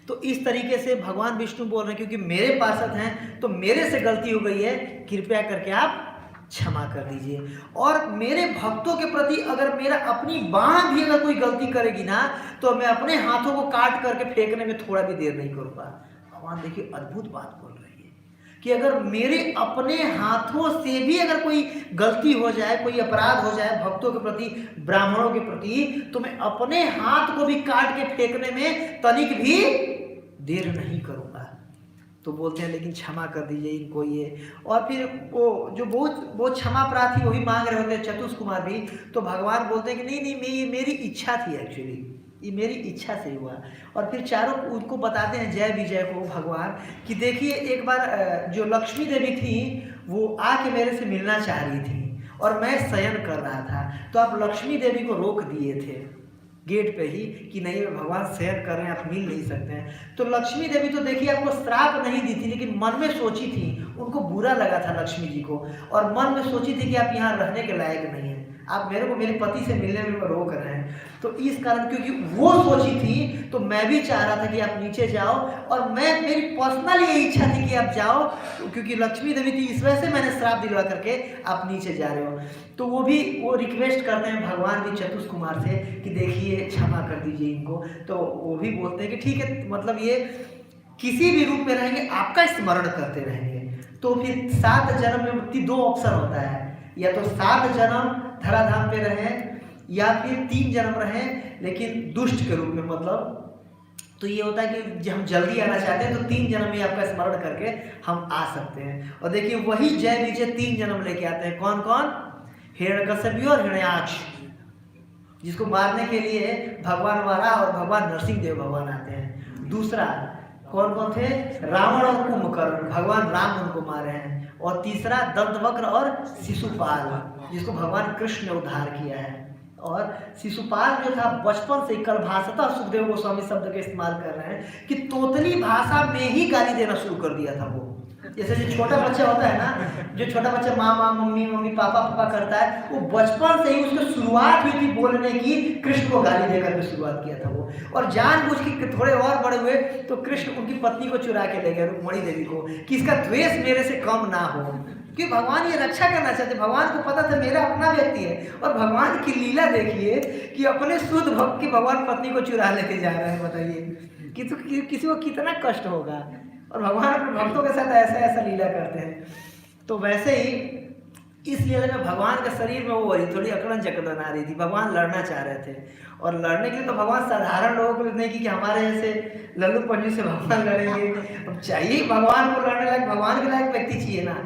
तो इस तरीके से भगवान विष्णु बोल रहे हैं क्योंकि मेरे पार्षद हैं तो मेरे से गलती हो गई है, कृपया करके आप क्षमा कर दीजिए। और मेरे भक्तों के प्रति अगर मेरा अपनी बाह भी अगर कोई गलती करेगी ना, तो मैं अपने हाथों को काट करके फेंकने में थोड़ा भी देर नहीं करूँगा। भगवान देखिए अद्भुत बात बोल रही है कि अगर मेरे अपने हाथों से भी अगर कोई गलती हो जाए, कोई अपराध हो जाए भक्तों के प्रति, ब्राह्मणों के प्रति, तो मैं अपने हाथ को भी काट के फेंकने में तनिक भी देर नहीं करूँगा। तो बोलते हैं लेकिन क्षमा कर दीजिए इनको ये। और फिर वो जो बहुत क्षमा प्रार्थी वही मांग रहे होते हैं चतुष्कुमार भी, तो भगवान बोलते हैं कि नहीं नहीं, ये मेरी इच्छा थी, एक्चुअली ये मेरी इच्छा से हुआ। और फिर चारों उनको बताते हैं जय विजय को भगवान कि देखिए एक बार जो लक्ष्मी देवी थी वो आके मेरे से मिलना चाह रही थी और मैं शयन कर रहा था, तो आप लक्ष्मी देवी को रोक दिए थे गेट पे ही कि नहीं भगवान शयन कर रहे हैं, आप मिल नहीं सकते हैं। तो लक्ष्मी देवी तो देखिए आपको श्राप नहीं दी थी, लेकिन मन में सोची थी, उनको बुरा लगा था लक्ष्मी जी को, और मन में सोची थी कि आप यहाँ रहने के लायक नहीं हैं, आप मेरे को मेरे पति से मिलने में रोक रहे हैं। तो इस कारण, क्योंकि वो सोची थी, तो मैं भी चाह रहा था कि आप नीचे जाओ, और मेरी पर्सनल ये इच्छा थी कि आप जाओ, क्योंकि लक्ष्मी देवी थी, इस वजह से मैंने श्राप दिलवा करके आप नीचे जा रहे हो। तो वो रिक्वेस्ट करते हैं भगवान भी चतुष कुमार से कि देखिए क्षमा कर दीजिए इनको। तो वो भी बोलते हैं कि ठीक है, मतलब ये किसी भी रूप में रहेंगे आपका स्मरण करते रहेंगे। तो फिर 7 जन्म में 2 ऑप्शन होता है, या तो 7 जन्म धराधाम पे रहें, या फिर 3 जन्म रहें लेकिन दुष्ट के रूप में, मतलब तो ये होता है कि हम जल्दी आना चाहते हैं तो 3 जन्म में आपका स्मरण करके हम आ सकते हैं। और देखिए वही जय विजय 3 जन्म लेके आते हैं। कौन कौन? हिरण्यकश्यप और हिरण्याक्ष, जिसको मारने के लिए भगवान वारा और भगवान नरसिंह देव भगवान आते हैं। दूसरा कौन कौन थे? रावण और कुंभकर्ण, भगवान राम उनको मारे हैं। और तीसरा दंतवक्र और शिशुपाल, जिसको भगवान कृष्ण ने उद्धार किया है। और शिशुपाल जो था बचपन से ही, कल भाषातः सुखदेव गोस्वामी शब्द का इस्तेमाल कर रहे हैं कि तोतली भाषा में ही गाली देना शुरू कर दिया था वो। जैसे जो छोटा बच्चा होता है ना, जो छोटा बच्चा माँ माँ मम्मी मम्मी पापा पापा करता है, वो बचपन से ही उसकी शुरुआत हुई थी बोलने की, कृष्ण को गाली देकर के शुरुआत किया था वो। और जानबूझ के थोड़े और बड़े हुए तो कृष्ण उनकी पत्नी को चुरा के ले गए, रुक्मणी देवी को, कि इसका द्वेष मेरे से कम ना हो, कि भगवान ये रक्षा करना चाहते। भगवान को पता था मेरा अपना व्यक्ति है, और भगवान की लीला देखिए कि अपने शुद्ध भक्त की भगवान पत्नी को चुरा लेके जा रहे हैं। बताइए कि तो किसी को कितना कष्ट होगा, और भगवान अपने भक्तों के साथ ऐसा ऐसा लीला करते हैं। तो वैसे ही इस लीला में भगवान के शरीर में वो थोड़ी अकड़न जकड़न आ रही थी, भगवान लड़ना चाह रहे थे। और लड़ने के लिए तो भगवान साधारण लोगों को नहीं कि हमारे जैसे लल्लू पंजू से भगवान लड़ेंगे, अब चाहिए भगवान को लड़ने लायक, भगवान के लायक व्यक्ति चाहिए ना।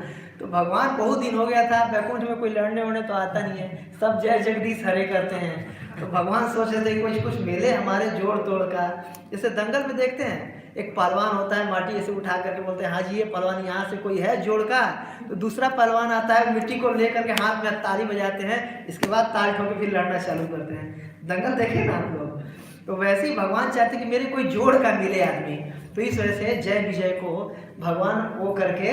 तो भगवान बहुत दिन हो गया था, बैकुंठ में कोई लड़ने वड़ने तो आता नहीं है, सब जय जगदीश हरे करते हैं। तो भगवान सोच रहे थे कुछ मिले हमारे जोड़ तोड़ का। जैसे दंगल में देखते हैं, एक पहलवान होता है, माटी ऐसे उठा करके बोलते हैं हाँ जी ये पहलवान यहाँ से कोई है जोड़ का, तो दूसरा पहलवान आता है मिट्टी को लेकर के हाथ में ताली बजाते हैं, इसके बाद ताल ठोके फिर लड़ना चालू करते हैं। दंगल देखे ना आप लोग। तो वैसे ही भगवान चाहते कि मेरे कोई जोड़ का मिले आदमी। तो इस वजह से जय विजय को भगवान वो करके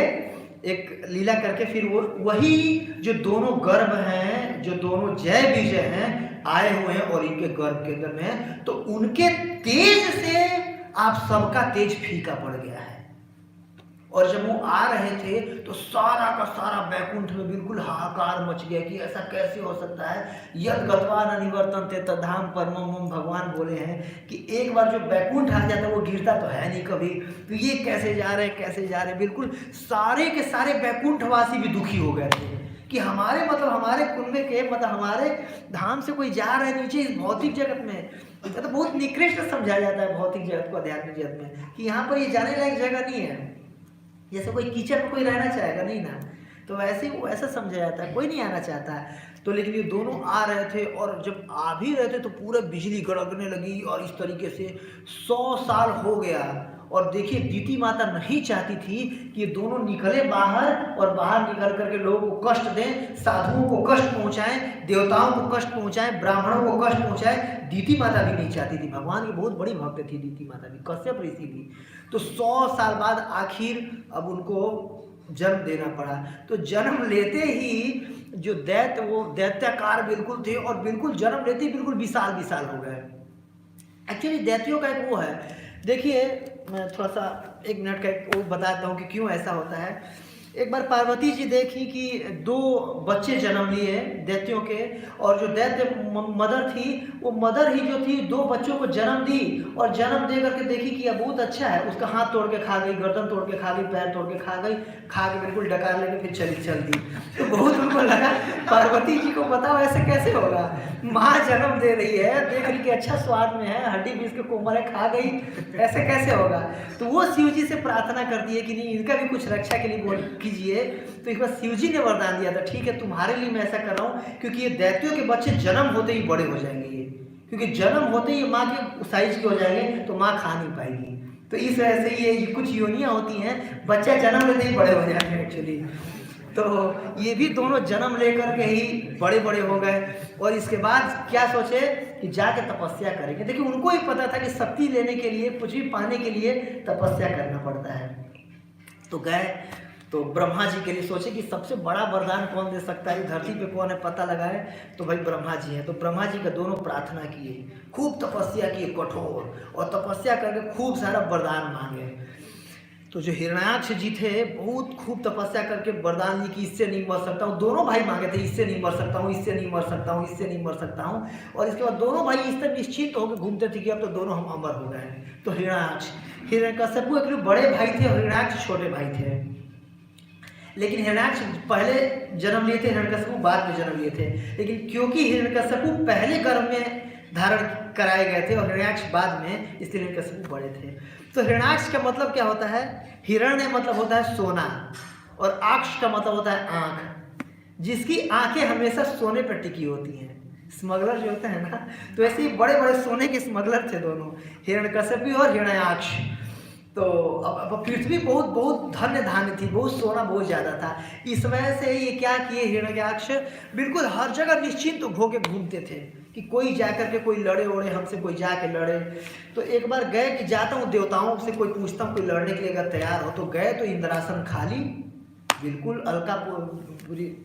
एक लीला करके फिर वो वही जो दोनों गर्भ हैं, जो दोनों जय विजय हैं आए हुए हैं और इनके गर्भ के अंदर में है, तो उनके तेज से आप सबका तेज फीका पड़ गया है। और जब वो आ रहे थे तो सारा का सारा बैकुंठ में बिल्कुल हाहाकार मच गया कि ऐसा कैसे हो सकता है। यद गत्वा न निवर्तन्ते तद्धाम परमम मम, भगवान बोले हैं कि एक बार जो बैकुंठ आ जाता है वो गिरता तो है नहीं कभी, तो ये कैसे जा रहे कैसे जा रहे। बिल्कुल सारे के सारे बैकुंठवासी भी दुखी हो गए थे कि हमारे मतलब हमारे कुंभ के मतलब हमारे धाम से कोई जा रहा है नीचे इस भौतिक जगत में। तो बहुत निकृष्ट समझा जाता है भौतिक जगत को, आध्यात्मिक जगत में, कि यहाँ पर ये जाने लायक जगह नहीं है। जैसे कोई कीचड़ में कोई रहना चाहेगा नहीं ना, तो वैसे ही वो ऐसा समझा जाता है, कोई नहीं आना चाहता है। तो लेकिन ये दोनों आ रहे थे, और जब आ भी रहे थे तो पूरा बिजली गड़कने लगी, और इस तरीके से 100 साल हो गया। और देखिए दीति माता नहीं चाहती थी कि ये दोनों निकले बाहर, और बाहर निकल करके लोगों को कष्ट दें, साधुओं को कष्ट पहुंचाएं, देवताओं को कष्ट पहुंचाएं, ब्राह्मणों को कष्ट पहुंचाएं। दीति माता भी नहीं चाहती थी। भगवान की बहुत बड़ी भक्त थी दीति माता भी, कश्यप ऋषि भी। तो 100 साल बाद आखिर अब उनको जन्म देना पड़ा। तो जन्म लेते ही जो दैत्य, वो दैत्याकार बिल्कुल थे, और बिल्कुल जन्म लेते ही बिल्कुल विशाल विशाल हो गए। एक्चुअली दैत्यों का एक वो है, देखिए मैं थोड़ा सा 1 मिनट का वो बताता हूँ कि क्यों ऐसा होता है। एक बार पार्वती जी देखी कि 2 बच्चे जन्म लिए दैत्यों के, और जो दैत्य मदर थी वो मदर ही जो थी 2 बच्चों को जन्म दी, और जन्म दे करके देखी कि यह बहुत अच्छा है। उसका हाथ तोड़ के खा गई, गर्दन तोड़ के खा गई, पैर तोड़ के खा गई, खा के बिल्कुल डकार लेके फिर चल दी। तो बहुत उनको लगा पार्वती जी को बताओ ऐसे कैसे होगा, माँ जन्म दे रही है, देख रही कि अच्छा स्वाद में है, हड्डी बीस के कोमल है, खा गई, ऐसे कैसे होगा। तो वो शिव जी से प्रार्थना करती है कि नहीं इनका भी कुछ रक्षा के लिए बोल कीजिए। तो एक बार शिव जी ने वरदान दिया था, ठीक है तुम्हारे लिए मैं ऐसा कर रहा हूँ, क्योंकि ये दैत्यों के बच्चे जन्म होते ही बड़े हो जाएंगे ये, क्योंकि जन्म होते ही माँ के साइज के हो जाएंगे, तो माँ खा नहीं पाएगी। तो इस वजह से ये कुछ योनियाँ होती हैं, बच्चा जन्म लेते ही बड़े हो जाते हैं एक्चुअली। तो ये भी दोनों जन्म लेकर के ही बड़े बड़े हो गए, और इसके बाद क्या सोचे कि जाके तपस्या करेंगे। देखिए उनको ही पता था कि शक्ति लेने के लिए, कुछ भी पाने के लिए तपस्या करना पड़ता है। तो गए तो ब्रह्मा जी के लिए सोचे कि सबसे बड़ा वरदान कौन दे सकता है, धरती पे कौन है पता लगाए, तो भाई ब्रह्मा जी हैं। तो ब्रह्मा जी का दोनों प्रार्थना किए, खूब तपस्या किए कठोर, और तपस्या करके खूब सारा वरदान मांगे। तो जो हिरण्याक्ष जी थे बहुत खूब तपस्या करके वरदान ली कि इससे नहीं मर सकता हूँ। दोनों भाई मांगे थे इससे नहीं मर सकता हूँ, इससे नहीं मर सकता हूँ, इससे नहीं मर सकता हूँ। और इसके बाद दोनों भाई इस तरह निश्चित होकर घूमते थे कि अब तो दोनों हम अमर हो गए हैं। तो हिरण्यकश्यप एक बड़े भाई थे और हिरण्याक्ष छोटे भाई थे। लेकिन हिरण्याक्ष पहले जन्म लिए थे, हिरण्यकश्यप बाद में जन्म लिए थे। लेकिन क्योंकि हिरण्यकश्यप पहले गर्भ में धारण कराए गए थे और हिरण्याक्ष बाद में, इसलिए हिरण्यकश्यप बड़े थे। तो हिरण्याक्ष का मतलब क्या होता है? हिरण्य मतलब होता है सोना, और आक्ष का मतलब होता है आँख, जिसकी आंखें हमेशा सोने पर टिकी होती हैं। स्मगलर जो होते हैं ना, तो ऐसे ही बड़े बड़े सोने के स्मगलर थे दोनों, हिरण्यकश्यप और हिरण्याक्ष। तो अब पृथ्वी बहुत बहुत धन्य धान्य थी, बहुत सोना बहुत ज़्यादा था। इस वजह से ये क्या किए, हिरण्याक्ष बिल्कुल हर जगह निश्चिंत होके घूमते थे कि कोई जाकर के कोई लड़े ओड़े हमसे, कोई जाके लड़े। तो एक बार गए कि जाता हूँ देवताओं से कोई पूछता हूँ कोई लड़ने के लिए अगर तैयार हो, तो गए तो इंद्रासन खाली, बिल्कुल अलका पूरी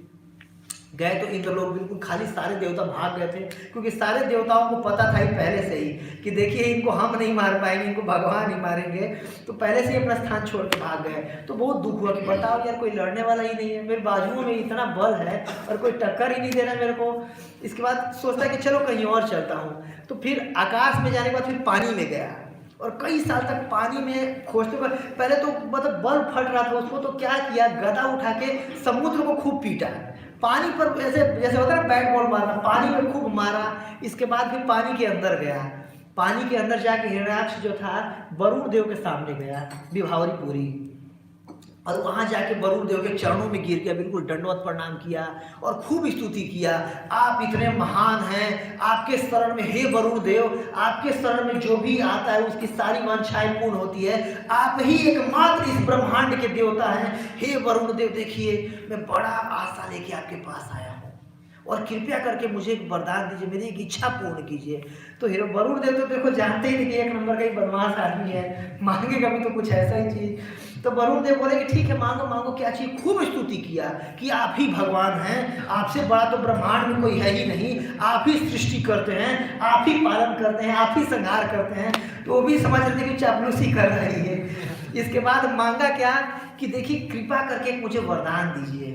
गए तो इंद्रलोक बिल्कुल खाली, सारे देवता भाग गए थे, क्योंकि सारे देवताओं को पता था ही पहले से ही कि देखिए इनको हम नहीं मार पाएंगे, इनको भगवान ही मारेंगे। तो पहले से ही अपना स्थान छोड़ के भाग गए। तो बहुत दुख हुआ कि बताओ यार कोई लड़ने वाला ही नहीं है, मेरे बाजुओं में इतना बल है और कोई टक्कर ही नहीं दे रहा मेरे को। इसके बाद सोचता कि चलो कहीं और चलता हूँ। तो फिर आकाश में जाने के बाद फिर पानी में गया और कई साल तक पानी में खोजते हुए, पहले तो मतलब बल फट रहा था उसको, तो क्या किया, गदा उठा के समुद्र को खूब पीटा, पानी पर ऐसे जैसे होता है ना बैट बॉल मारना, पानी में खूब मारा। इसके बाद फिर पानी के अंदर गया, पानी के अंदर जाके हिरण्याक्ष जो था वरुण देव के सामने गया, विभावरीपुरी, और वहाँ जाके वरुण देव के चरणों में गिर गया, बिल्कुल दंडवत प्रणाम किया और खूब स्तुति किया। आप इतने महान हैं, आपके शरण में हे वरुण देव, आपके शरण में जो भी आता है उसकी सारी वांछाएं पूर्ण होती है। आप ही एकमात्र इस ब्रह्मांड के देवता हैं। हे वरुण देव देखिए, मैं बड़ा आशा लेके आपके पास आया हूँ और कृपया करके मुझे एक वरदान दीजिए, मेरी एक इच्छा पूर्ण कीजिए। तो हीरो वरुण देव तो देखो जानते ही थे कि एक नंबर का ही बदमाश आदमी है, मांगेगा भी तो कुछ ऐसा ही चीज। तो वरुण देव बोले कि ठीक है मांगो मांगो, क्या चीज। खूब स्तुति किया कि आप ही भगवान हैं, आपसे बड़ा तो ब्रह्मांड में कोई है ही नहीं, आप ही सृष्टि करते हैं, आप ही पालन करते हैं, आप ही संहार करते हैं। तो वो भी समझ रहे थे कि चापलूसी कर रही है। इसके बाद मांगा क्या कि देखिए कृपा करके मुझे वरदान दीजिए,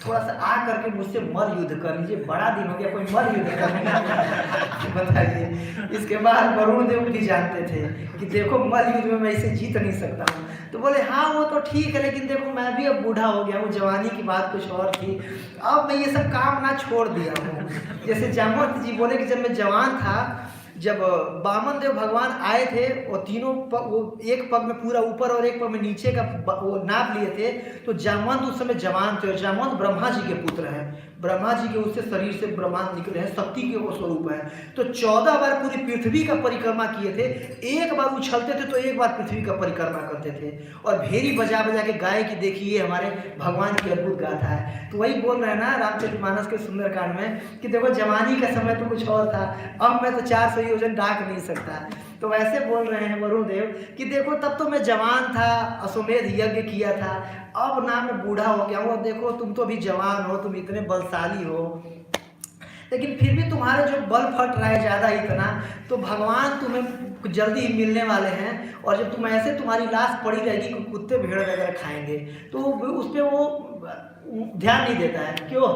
थोड़ा सा आ करके मुझसे मल युद्ध कर लीजिए, बड़ा दिन हो गया कोई मल युद्ध कर बताइए। इसके बाद वरुण देव भी जानते थे कि देखो मल युद्ध में मैं इसे जीत नहीं सकता हूँ। तो बोले हाँ वो तो ठीक है, लेकिन देखो मैं भी अब बूढ़ा हो गया हूँ, जवानी की बात कुछ और थी, अब मैं ये सब काम ना छोड़ दिया हूँ। जैसे जामवंत जी बोले कि जब मैं जवान था, जब वामन देव भगवान आए थे, वो तीनों वो एक पग में पूरा ऊपर और एक पग में नीचे का वो नाप लिए थे। तो जामवंत उस समय जवान थे और जामवंत ब्रह्मा जी के पुत्र हैं, ब्रह्मा जी के उससे शरीर से ब्रह्मांड निकले हैं, शक्ति के वो स्वरूप है। तो 14 बार पूरी पृथ्वी का परिक्रमा किए थे, एक बार उछलते थे तो एक बार पृथ्वी का परिक्रमा करते थे। और भेरी बजा बजा के गाय की देखिए हमारे भगवान की अद्भुत गाथा है। तो वही बोल रहे हैं ना रामचरितमानस के सुंदरकांड में कि देखो जवानी का समय तो कुछ और था, अब मैं तो 400 योजन डाक नहीं सकता। तो वैसे बोल रहे हैं वरुण देव कि देखो तब तो मैं जवान था, अश्वमेध यज्ञ किया था, अब ना मैं बूढ़ा हो गया हूँ, अब देखो तुम तो अभी जवान हो, तुम इतने बलशाली हो, लेकिन फिर भी तुम्हारे जो बल फट रहा है ज़्यादा इतना, तो भगवान तुम्हें जल्दी ही मिलने वाले हैं। और जब तुम ऐसे तुम्हारी लाश पड़ी रहेगी कुत्ते भेड़ वगैरह खाएंगे, तो उस पर वो ध्यान नहीं देता है, क्यों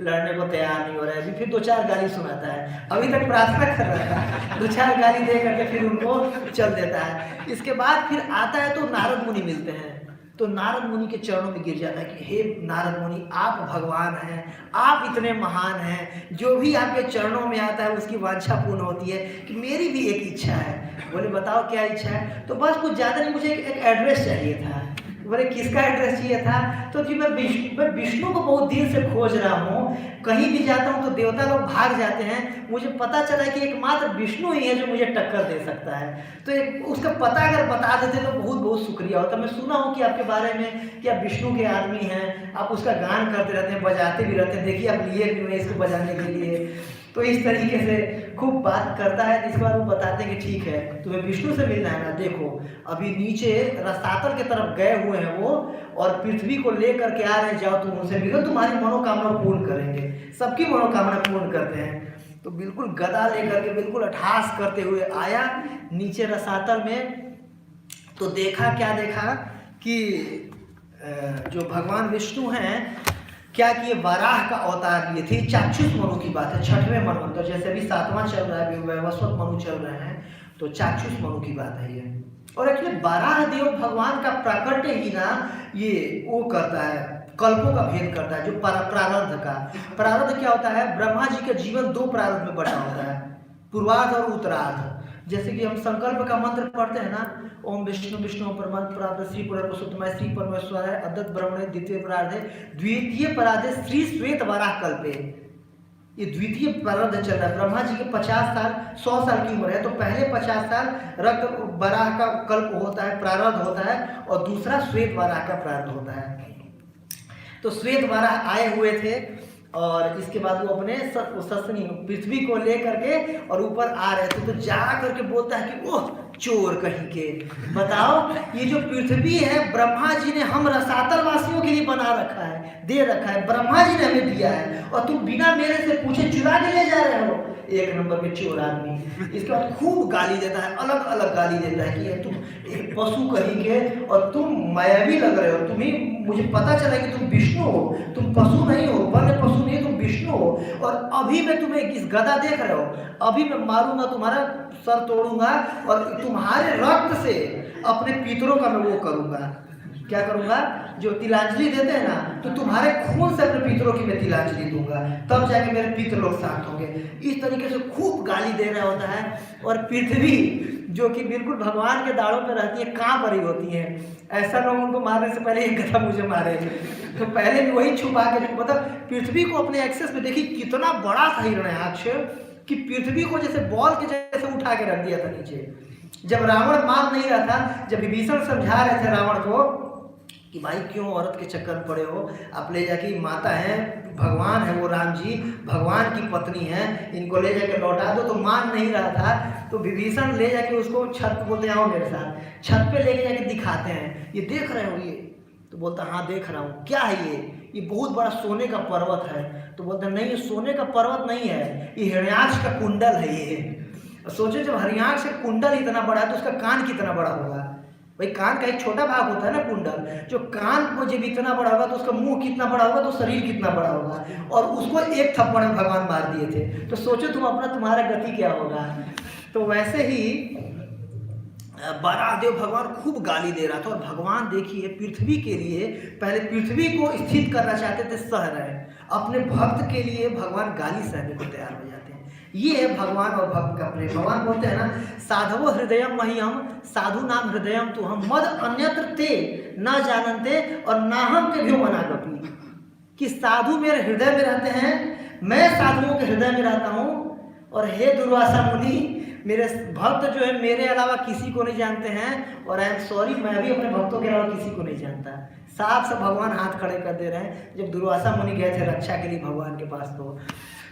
लड़ने को तैयार नहीं हो रहा है। अभी फिर 2-4 गाली सुनाता है, अभी तक प्रार्थना कर रहा है, 2-4 गाली दे करके फिर उनको चल देता है। इसके बाद फिर आता है तो नारद मुनि मिलते हैं, तो नारद मुनि के चरणों में गिर जाता है कि हे नारद मुनि आप भगवान हैं, आप इतने महान हैं, जो भी आपके चरणों में आता है उसकी वांछा पूर्ण होती है, कि मेरी भी एक इच्छा है। बोले बताओ क्या इच्छा है। तो बस कुछ ज़्यादा नहीं, मुझे एक एड्रेस चाहिए था। बोले किसका एड्रेस चाहिए था। तो जी मैं विष्णु को बहुत दिन से खोज रहा हूँ, कहीं भी जाता हूँ तो देवता लोग भाग जाते हैं, मुझे पता चला कि एकमात्र विष्णु ही है जो मुझे टक्कर दे सकता है। तो एक उसका पता अगर बता देते तो बहुत बहुत शुक्रिया होता। मैं सुना हूँ कि आपके बारे में कि आप विष्णु के आदमी हैं, आप उसका गान करते रहते हैं, बजाते भी रहते हैं, देखिए आप लिए भी हुए इसको बजाने के लिए। तो इस तरीके से खूब बात करता है। इसके बाद वो बताते हैं कि ठीक है तुम्हें विष्णु से मिलना है ना, देखो अभी नीचे रसातल की तरफ गए हुए हैं वो, और पृथ्वी को लेकर के आ रहे हैं, जाओ तुम उनसे मिलो, तुम्हारी मनोकामना पूर्ण करेंगे। सबकी मनोकामना पूर्ण करते हैं। तो बिल्कुल गदा लेकर के बिल्कुल अट्टहास करते हुए आया नीचे रसातल में। तो देखा, क्या देखा कि जो भगवान विष्णु हैं क्या किए, वराह का अवतार लिए थे। चाक्षुष मनु की बात है, 6वें मनवंतर, जैसे अभी 7वां चल रहा है, वैवस्वत मनु चल रहे हैं, तो चाक्षुष मनु की बात है ये। और एक्चुअली वराह देव भगवान का प्राकट्य ही ना ये वो करता है, कल्पों का भेद करता है। जो प्रारब्ध का, प्रारब्ध क्या होता है, ब्रह्मा जी का जीवन 2 प्रारब्ध में बटा होता है, पूर्वार्ध और उत्तरार्ध। जैसे कि हम संकल्प का मंत्र पढ़ते हैं ना, ओम विष्णु विष्णु परमात्मा प्राप्त श्री पुरुषोत्तमाय श्री परमेश्वराय अद्वैत ब्रह्मणे द्वितीय परार्धे द्वितीय परार्धे श्री श्वेत वराह कल्पे। ये द्वितीय प्रारब्ध चल रहा है। ब्रह्मा जी के 50 साल 100 साल की उम्र है, तो पहले 50 साल रक्त वराह का कल्प होता है, प्रारब्ध होता है, और दूसरा श्वेत वराह का प्रारब्ध होता है। तो श्वेत वराह आए हुए थे, और इसके बाद वो अपने ससनी पृथ्वी को ले करके और ऊपर आ रहे थे। तो जा करके बोलता है कि ओह चोर कहीं के, बताओ ये जो पृथ्वी है ब्रह्मा जी ने हम रसातल वासियों के लिए बना रखा है, दे रखा है, ब्रह्मा जी ने हमें दिया है, और तुम बिना मेरे से पूछे चुरा के ले जा रहे हो। एक नंबर के चोर आदमी। इसके बाद खूब गाली देता है, अलग अलग गाली देता है कि ये तुम एक पशु कहीं के, और तुम मायावी लग रहे हो, तुम्हें मुझे पता चला कि तुम विष्णु हो, तुम पशु नहीं हो, वन्य पशु नहीं, तुम विष्णु हो, और अभी मैं तुम्हें इस गदा देख रहे हो, अभी मैं मारूंगा, तुम्हारा सर तोड़ूंगा, और तुम्हारे रक्त से अपने पितरों का मैं वो करूंगा। क्या करूंगा, जो तिलांजलि देते हैं ना, तो तुम्हारे खून से अपने पितरों की मैं तिलांजलि दूंगा, तब जाके मेरे पितर लोग शांत होंगे। इस तरीके से खूब गाली दे रहा होता है। और पृथ्वी जो कि बिल्कुल भगवान के दाड़ों पे रहती है, कहाँ पर ही होती है, ऐसा लोग उनको मारने से पहले एक गधा मुझे मारे, तो पहले भी वही छुपा के, मतलब पृथ्वी को अपने एक्सेस में देखिए कितना बड़ा था हिरण्याक्ष, कि पृथ्वी को जैसे बॉल के जैसे उठा के रख दिया था नीचे। जब रावण मान नहीं रहा था, जब विभीषण समझा रहे थे रावण को कि भाई क्यों औरत के चक्कर में पड़े हो, आप ले जाके माता है, भगवान है वो राम जी, भगवान की पत्नी है, इनको ले जाके लौटा दो, तो मान नहीं रहा था। तो विभीषण ले जाके उसको छत पे, बोलते आओ मेरे साथ, छत पे लेके जाके दिखाते हैं, ये देख रहे हो ये, तो बोलता हाँ देख रहा हूँ। क्या है ये बहुत बड़ा सोने का पर्वत है। तो बोलते नहीं ये सोने का पर्वत नहीं है, ये हिरण्याक्ष का कुंडल है ये। सोचो जब हिरण्याक्ष का कुंडल इतना बड़ा है तो उसका कान कितना बड़ा होगा, भाई कान का एक छोटा भाग होता है ना कुंडल, जो कान को जब इतना बड़ा होगा तो उसका मुंह कितना बड़ा होगा, तो शरीर कितना बड़ा होगा, और उसको एक थप्पड़ में भगवान मार दिए थे। तो सोचो तुम्हारा गति क्या होगा। तो वैसे ही बराहदेव भगवान खूब गाली दे रहा था। और भगवान देखिए पृथ्वी के लिए, पहले पृथ्वी को स्थित करना चाहते थे, सह रहे, अपने भक्त के लिए भगवान गाली सहने को तैयार हो जाते हैं। ये है भगवान और भक्त का प्रेम। भगवान बोलते हैं ना, साधवो हृदयम मह्यम साधु नाम हृदयम तो हम मद अन्यत्र ते न जानते और ना हम के भी मना कपी, कि साधु मेरे हृदय में रहते हैं, मैं साधुओं के हृदय में रहता हूँ, और हे दुर्वासा मुनि मेरे भक्त जो है मेरे अलावा किसी को नहीं जानते हैं, और आई एम सॉरी मैं भी अपने भक्तों के अलावा किसी को नहीं जानता। साफ से भगवान हाथ खड़े कर दे रहे हैं जब दुर्वासा मुनि गए थे रक्षा के लिए भगवान के पास।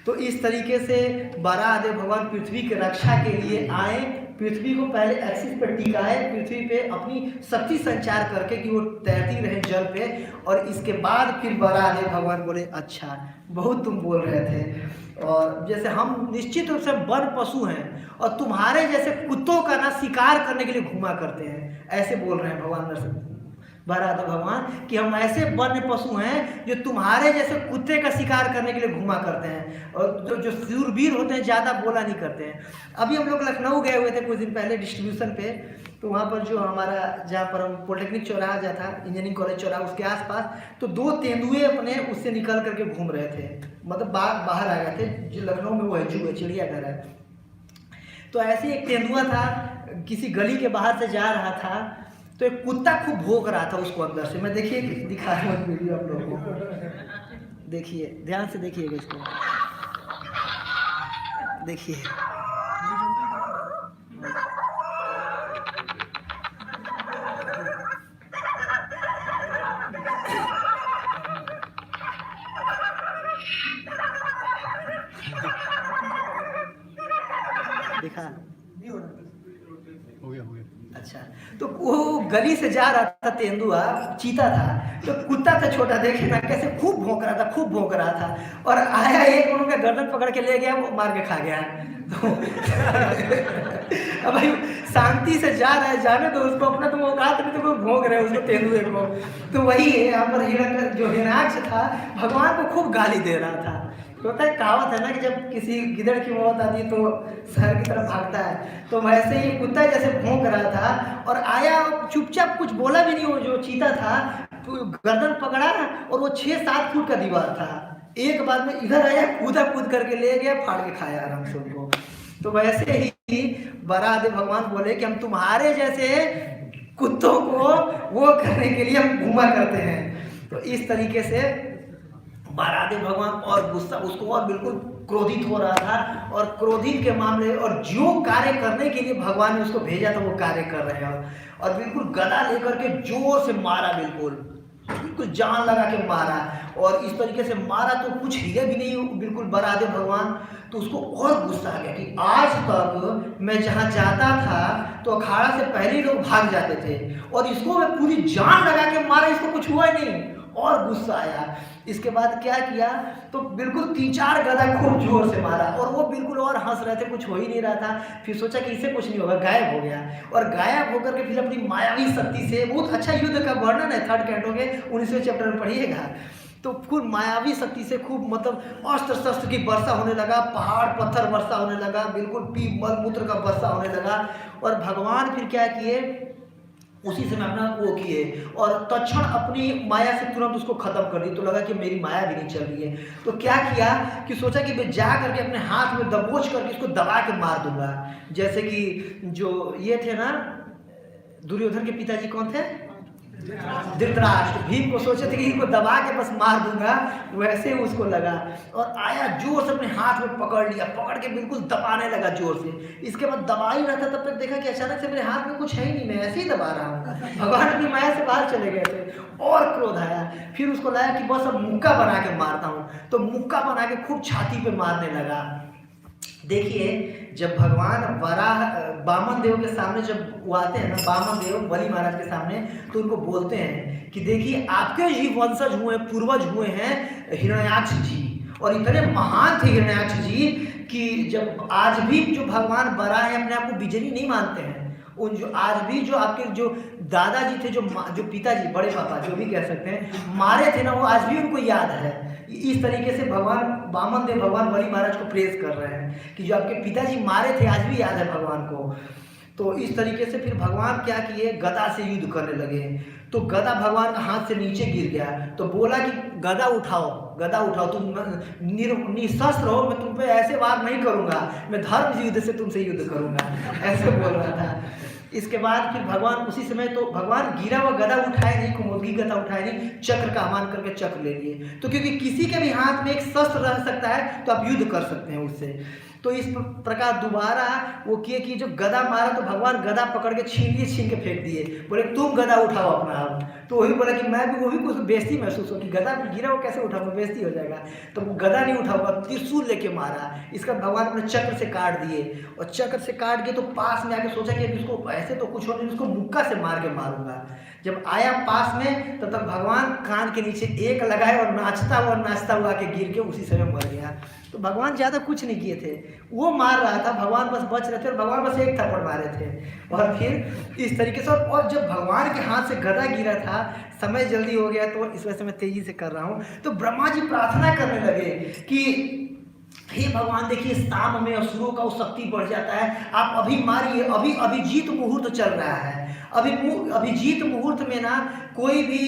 तो इस तरीके से बराहदेव भगवान पृथ्वी की रक्षा के लिए आए, पृथ्वी को पहले एक्सिस पर टिकाए, पृथ्वी पे अपनी शक्ति संचार करके कि वो तैरती रहे जल पे, और इसके बाद फिर बराहदेव भगवान बोले अच्छा बहुत तुम बोल रहे थे, और जैसे हम निश्चित रूप से वन पशु हैं और तुम्हारे जैसे कुत्तों का ना शिकार करने के लिए घुमा करते हैं, ऐसे बोल रहे हैं भगवान बराहदेव भगवान कि हम ऐसे वन्य पशु हैं जो तुम्हारे जैसे कुत्ते का शिकार करने के लिए घुमा करते हैं, और जो शूरवीर होते हैं ज़्यादा बोला नहीं करते हैं। अभी हम लोग लखनऊ गए हुए थे कुछ दिन पहले डिस्ट्रीब्यूशन पे, तो वहाँ पर जो हमारा जहाँ पर हम पॉलिटेक्निक चौराहा जा था, इंजीनियरिंग कॉलेज चौराहा, उसके आसपास तो 2 तेंदुए अपने उससे निकल करके घूम रहे थे, मतलब बाहर आ गए थे, जो लखनऊ में वो है जू है, चिड़ियाघर है। तो ऐसे एक तेंदुआ था, किसी गली के बाहर से जा रहा था, तो एक कुत्ता खूब भौंक रहा था उसको अंदर से। मैं देखिए दिखा रहा हूँ वीडियो आप लोगों को, देखिए ध्यान से देखिएगा इसको, देखिए देखा? हो गया हो गया। अच्छा, तो वो गली से जा रहा था, तेंदुआ चीता था, तो कुत्ता था छोटा, देखे ना कैसे खूब भौंक रहा था, खूब भौंक रहा था, और आया एक उनका गर्दन पकड़ के ले गया, वो मार के खा गया। तो अब भाई शांति से जा रहा है, जाने तो उसको अपना, तुम औकात नहीं, तो कोई भौंक रहे उसको, तेंदुए को। तो वही है यहाँ पर हिरण्य जो हिरण्याक्ष था, भगवान को खूब गाली दे रहा था। होता है, कहावत है ना कि जब किसी गिदड़ की मौत आती है तो शहर की तरफ भागता है, तो वैसे ही कुत्ता जैसे भौंक रहा था और आया, चुपचाप कुछ बोला भी नहीं। वो जो चीता था गर्दन पकड़ा और वो 6-7 फुट का दीवार था, एक बार में इधर आया, कूदा कूद करके ले गया, फाड़ के खाया आराम से उनको। तो वैसे ही बराह भगवान बोले कि हम तुम्हारे जैसे कुत्तों को वो करने के लिए हम घूमा करते हैं। तो इस तरीके से बराह भगवान और गुस्सा, उसको और बिल्कुल क्रोधित हो रहा था, और क्रोधित के मामले और जो कार्य करने के लिए भगवान ने उसको भेजा था वो कार्य कर रहे हैं, और बिल्कुल गदा लेकर के जोर से मारा, बिल्कुल जान लगा के मारा, और इस तरीके से मारा तो कुछ हिले भी नहीं बिल्कुल बराह भगवान। तो उसको और गुस्सा आ गया कि आज तक मैं जहाँ जाता था तो अखाड़ा से पहले ही लोग भाग जाते थे, और इसको मैं पूरी जान लगा के मारा, इसको कुछ हुआ ही नहीं, और गुस्सा आया। इसके बाद क्या किया, तो बिल्कुल 3-4 गदा खूब जोर से मारा, और वो बिल्कुल और हंस रहे थे, कुछ हो ही नहीं रहा था। फिर सोचा कि इससे कुछ नहीं होगा, गायब हो गया, और गायब होकर के फिर अपनी मायावी शक्ति से, बहुत अच्छा युद्ध का वर्णन है 3rd कैंटो के 19वें चैप्टर में पढ़िएगा। तो खूब मायावी शक्ति से खूब मतलब अस्त्र शस्त्र की वर्षा होने लगा, पहाड़ पत्थर वर्षा होने लगा, बिल्कुल पी मल मूत्र का वर्षा होने लगा। और भगवान फिर क्या किए, उसी समय अपना वो किए और तत्क्षण अपनी माया से तुरंत उसको खत्म कर दी। तो लगा कि मेरी माया भी नहीं चल रही है, तो क्या किया कि सोचा कि मैं जा करके अपने हाथ में दबोच करके इसको दबा के मार दूंगा। जैसे कि जो ये थे ना दुर्योधन के पिताजी, कौन थे? धृतराष्ट्र। भीम को सोचे थे कि इनको दबा के बस मार दूंगा, वैसे उसको लगा और आया जोर से अपने हाथ में पकड़ लिया, पकड़ के बिल्कुल दबाने लगा जोर से। इसके बाद दबा ही रहा था, तब तक देखा कि अचानक से मेरे हाथ में कुछ है ही नहीं, मैं ऐसे ही दबा रहा हूँ। भगवान अपनी माया से बाहर चले गए थे और क्रोध आया। फिर उसको लगा कि बस अब मुक्का बना के मारता हूँ, तो मुक्का बना के खूब छाती पे मारने लगा। देखिए जब भगवान बामन देव के सामने जब वो आते हैं ना, बामन देव बलि महाराज के सामने, तो उनको बोलते हैं कि देखिए आपके ही वंशज हुए, पूर्वज हुए हैं हिरण्याक्ष जी, और इतने महान थे हिरण्याक्ष जी कि जब आज भी जो भगवान बराह है अपने आप को बिजली नहीं मानते हैं। उन जो आज भी जो आपके जो दादाजी थे, जो पिताजी, बड़े पापा जो भी कह सकते हैं, मारे थे ना, वो आज भी उनको याद है। इस तरीके से भगवान बामन देव भगवान बलि महाराज को प्रेज कर रहे हैं कि जो आपके पिताजी मारे थे आज भी याद है भगवान को। तो इस तरीके से फिर भगवान क्या किए, गदा से युद्ध करने लगे। तो गदा भगवान का हाथ से नीचे गिर गया, तो बोला कि गदा उठाओ, गदा उठाओ, तुम निशस्त्र हो, मैं तुम पे ऐसे वार नहीं करूंगा, मैं धर्म युद्ध से तुमसे युद्ध करूंगा, ऐसे बोल रहा था। इसके बाद फिर भगवान उसी समय, तो भगवान गिरा हुआ गदा उठाए नहीं, कुमुदगी गदा उठाए नहीं, चक्र का आह्वान करके चक्र ले लिए। तो क्योंकि किसी के भी हाथ में एक शस्त्र रह सकता है तो आप युद्ध कर सकते हैं उससे। तो इस प्रकार दोबारा वो किए कि जो गदा मारा तो भगवान गदा पकड़ के छीन के फेंक दिए, बोले तुम गदा उठाओ अपना आप। तो वही बोला कि मैं भी, वो भी कुछ बेइज्जती महसूस हो कि गदा गिरा वो कैसे उठाऊंगा, बेइज्जती हो जाएगा, तो गदा नहीं उठाऊंगा, त्रिशूल लेके मारा। इसका भगवान अपने चक्र से काट दिए, और चक्र से काट दिए तो पास में आके सोचा कि अब इसको ऐसे तो कुछ हो नहीं, इसको मुक्का से मार के मारूंगा। जब आया पास में तो तब भगवान कान के नीचे एक लगाए और नाचता हुआ के गिर के उसी समय मर गया। तो भगवान ज़्यादा कुछ नहीं किए थे, वो मार रहा था, भगवान बस बच रहे थे, और भगवान बस एक थप्पड़ मारे थे। और फिर इस तरीके से, और जब भगवान के हाथ से गदा गिरा था, समय जल्दी हो गया तो इस वजह से मैं तेजी से कर रहा हूँ। तो ब्रह्मा जी प्रार्थना करने लगे कि हे भगवान देखिए शाम में असुरों का शक्ति बढ़ जाता है, आप अभी मारिए, अभी अभिजीत मुहूर्त चल रहा है। अभिजीत मुहूर्त में ना कोई भी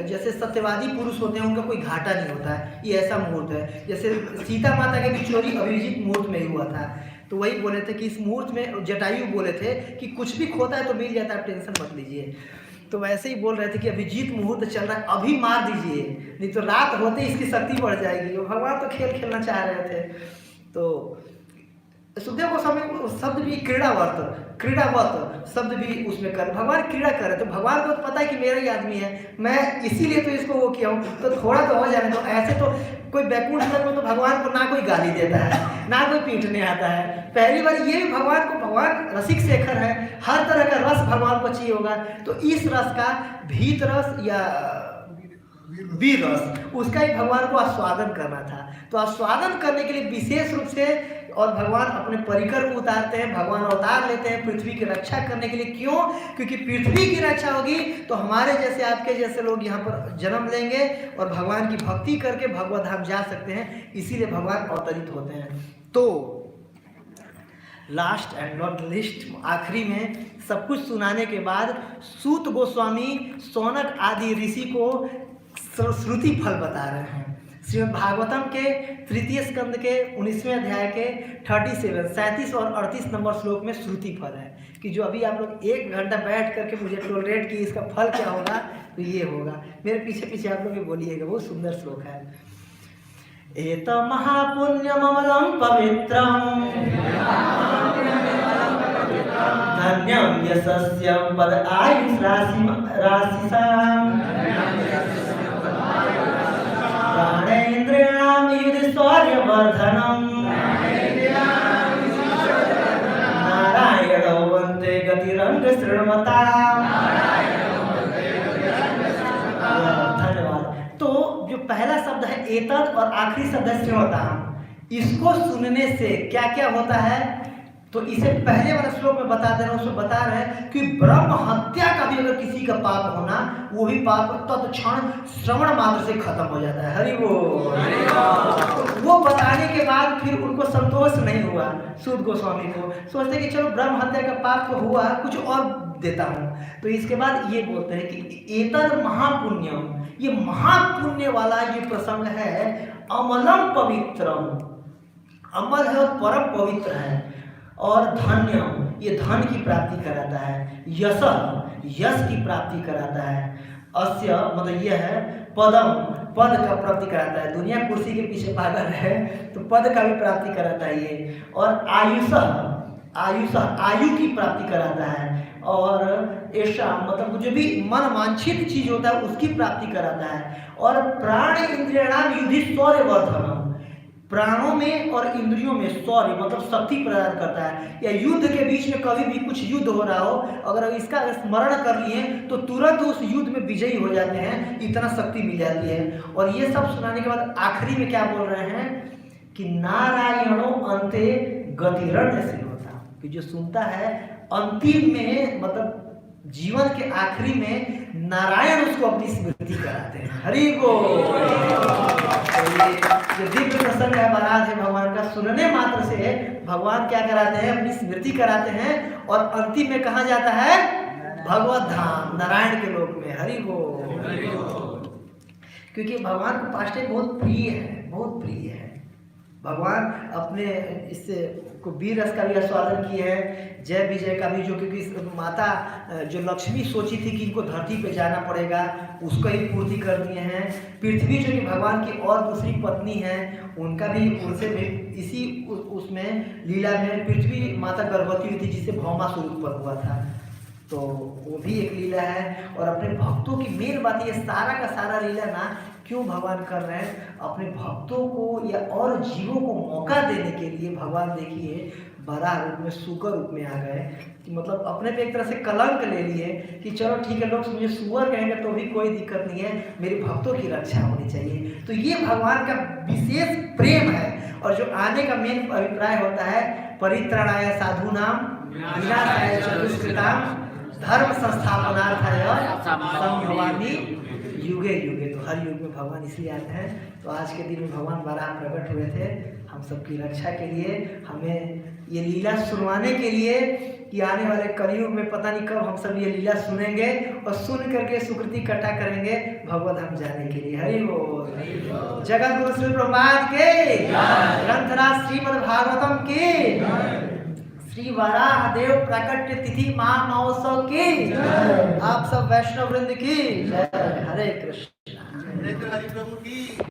जैसे सत्यवादी पुरुष होते हैं उनका कोई घाटा नहीं होता है, ये ऐसा मुहूर्त है। जैसे सीता माता के भी चोरी अभिजीत मुहूर्त में ही हुआ था। तो वही बोले थे कि इस मुहूर्त में, जटायु बोले थे कि कुछ भी खोता है तो मिल जाता है, आप टेंशन मत लीजिए। तो वैसे ही बोल रहे थे कि अभिजीत मुहूर्त चल रहा है, अभी मार दीजिए, नहीं तो रात होते इसकी शक्ति बढ़ जाएगी। और भगवान तो खेल खेलना चाह रहे थे। तो सुखदेव गोस्वामी शब्द भी क्रीड़ावत शब्द भी उसमें कर, भगवान क्रीड़ा कर रहे। तो भगवान को पता है कि मेरा ही आदमी है, मैं इसीलिए तो इसको वो किया हूँ, तो थोड़ा तो हो जाने। तो ऐसे तो कोई बैकुंठ तक में तो भगवान को ना कोई गाली देता है, ना कोई पीटने आता है। पहली बार ये भी भगवान रसिक शेखर है, हर तरह का रस भगवान को चाहिए होगा। तो इस रस का भीत रस या वीर रस, उसका ही भगवान को आस्वादन करना था। तो आस्वादन करने के लिए विशेष रूप से और भगवान अपने परिकर को उतारते हैं, भगवान अवतार लेते हैं पृथ्वी की रक्षा करने के लिए। क्यों? क्योंकि पृथ्वी की रक्षा होगी तो हमारे जैसे आपके जैसे लोग यहाँ पर जन्म लेंगे और भगवान की भक्ति करके भगवत धाम जा सकते हैं, इसीलिए भगवान अवतरित होते हैं। तो लास्ट एंड नॉट लिस्ट, आखिरी में सब कुछ सुनाने के बाद सूत गोस्वामी सौनक आदि ऋषि को श्रुति फल बता रहे हैं। श्रीमद् भागवतम के तृतीय स्कंद के 19वें अध्याय के 37 और 38 नंबर श्लोक में श्रुति फल है कि जो अभी आप लोग 1 घंटा बैठ करके मुझे टॉलरेट की इसका फल क्या होगा, तो ये होगा। मेरे पीछे पीछे आप लोग भी बोलिएगा, बहुत सुंदर श्लोक है। एत महापुण्यममलं पवित्रं धन्यं यशस्यं पद आयुष राशिसाम् प्राणेन्द्रियाणां युधिष्ठिरवर्धनम् नारायणो वन्दे गतिरंग शृण्वताम्। धन्यवाद। तो जो पहला शब्द है एतद और आखिरी शब्द है शृण्वताम्, इसको सुनने से क्या क्या होता है, तो इसे पहले वाले श्लोक में बता दे रहे हैं, उसमें बता रहे हैं कि ब्रह्म हत्या का भी अगर किसी का पाप होना, वो भी पाप तत्क्षण श्रवण मात्र से खत्म हो जाता है। हरि बोल। वो बताने के बाद फिर उनको संतोष नहीं हुआ, सूत गोस्वामी को सोचते कि चलो ब्रह्म हत्या का पाप तो हुआ, कुछ और देता हूँ। तो इसके बाद ये बोलते हैं कि एतद महापुण्यम, ये महापुण्य वाला ये प्रसंग है। अमलम पवित्रम, अमल है और परम पवित्र है। और धन्यम, ये धन की प्राप्ति कराता है। यश, यश की प्राप्ति कराता है। अस्य मतलब यह है पदम, पद का प्राप्ति कराता है। दुनिया कुर्सी के पीछे पागल है तो पद का भी प्राप्ति कराता है ये। और आयुष, आयुष आयु की प्राप्ति कराता है। और ऐसा मतलब जो भी मन वांछित चीज होता है उसकी प्राप्ति कराता है। और प्राण इंद्रियाणाम युधिष्ठिरवर्धनम्, प्राणों में और इंद्रियों में शौर्य मतलब शक्ति प्रदान करता है। या युद्ध के बीच में कभी भी कुछ युद्ध हो रहा हो, अगर इसका स्मरण कर लिए तो तुरंत उस युद्ध में विजयी हो जाते हैं, इतना शक्ति मिल जाती है। और ये सब सुनाने के बाद आखिरी में क्या बोल रहे हैं कि नारायणो अंते गतिरण्य से होता, कि जो सुनता है अंतिम में मतलब जीवन के आखिरी में नारायण उसको अपनी स्मृति कराते हैं। हरि बोल। ये दिव्य प्रसंग है, बारात है भगवान का, सुनने मात्र से भगवान क्या कराते हैं, अपनी स्मृति कराते हैं। और अंतिम में कहाँ जाता है, भगवत धाम, नारायण के लोक में। हरि बोल। क्योंकि भगवान को पास्टे बहुत प्रिय है, बहुत प्रिय है। भगवान अपने इससे को वीर रस का भी आस्वादन किए हैं, जय विजय का भी, जो क्योंकि माता जो लक्ष्मी सोची थी कि इनको धरती पे जाना पड़ेगा, उसको ही पूर्ति कर दिए हैं। पृथ्वी जो कि भगवान की और दूसरी पत्नी है, उनका भी उनसे भी इसी उसमें लीला में पृथ्वी माता गर्भवती हुई थी, जिससे भौमासुर उत्पन्न हुआ था, तो वो भी एक लीला है। और अपने भक्तों की मेन बात ये सारा का सारा लीला ना क्यों भगवान कर रहे हैं, अपने भक्तों को या और जीवों को मौका देने के लिए भगवान देखिए बराह रूप में, सुकर रूप में आ गए कि मतलब अपने पे एक तरह से कलंक ले लिए कि चलो ठीक है, लोग मुझे सुअर कहेंगे तो भी कोई दिक्कत नहीं है, मेरे भक्तों की रक्षा होनी चाहिए। तो ये भगवान का विशेष प्रेम है। और जो आने का मेन अभिप्राय होता है, परित्राणाय साधूनाम विनाशाय च दुष्कृताम धर्म संस्थापनार्थाय संभवामि युगे युगे। तो हर युग में भगवान इसलिए आते हैं। तो आज के दिन में भगवान बारह प्रकट हुए थे हम सबकी रक्षा के लिए, हमें ये लीला सुनवाने के लिए कि आने वाले कलयुग में पता नहीं कब हम सब ये लीला सुनेंगे और सुन करके सुकृति इकट्ठा करेंगे भगवत धाम जाने के लिए। हरि बोल। जगत गुरु श्री प्रभुपाद के, ग्रंथराज श्रीमद् भागवतम के, श्री वराह देव प्राकट्य तिथि महामहोत्सव की, आप सब वैष्णव वृंद की जय। हरे कृष्ण। हरि प्रभु की।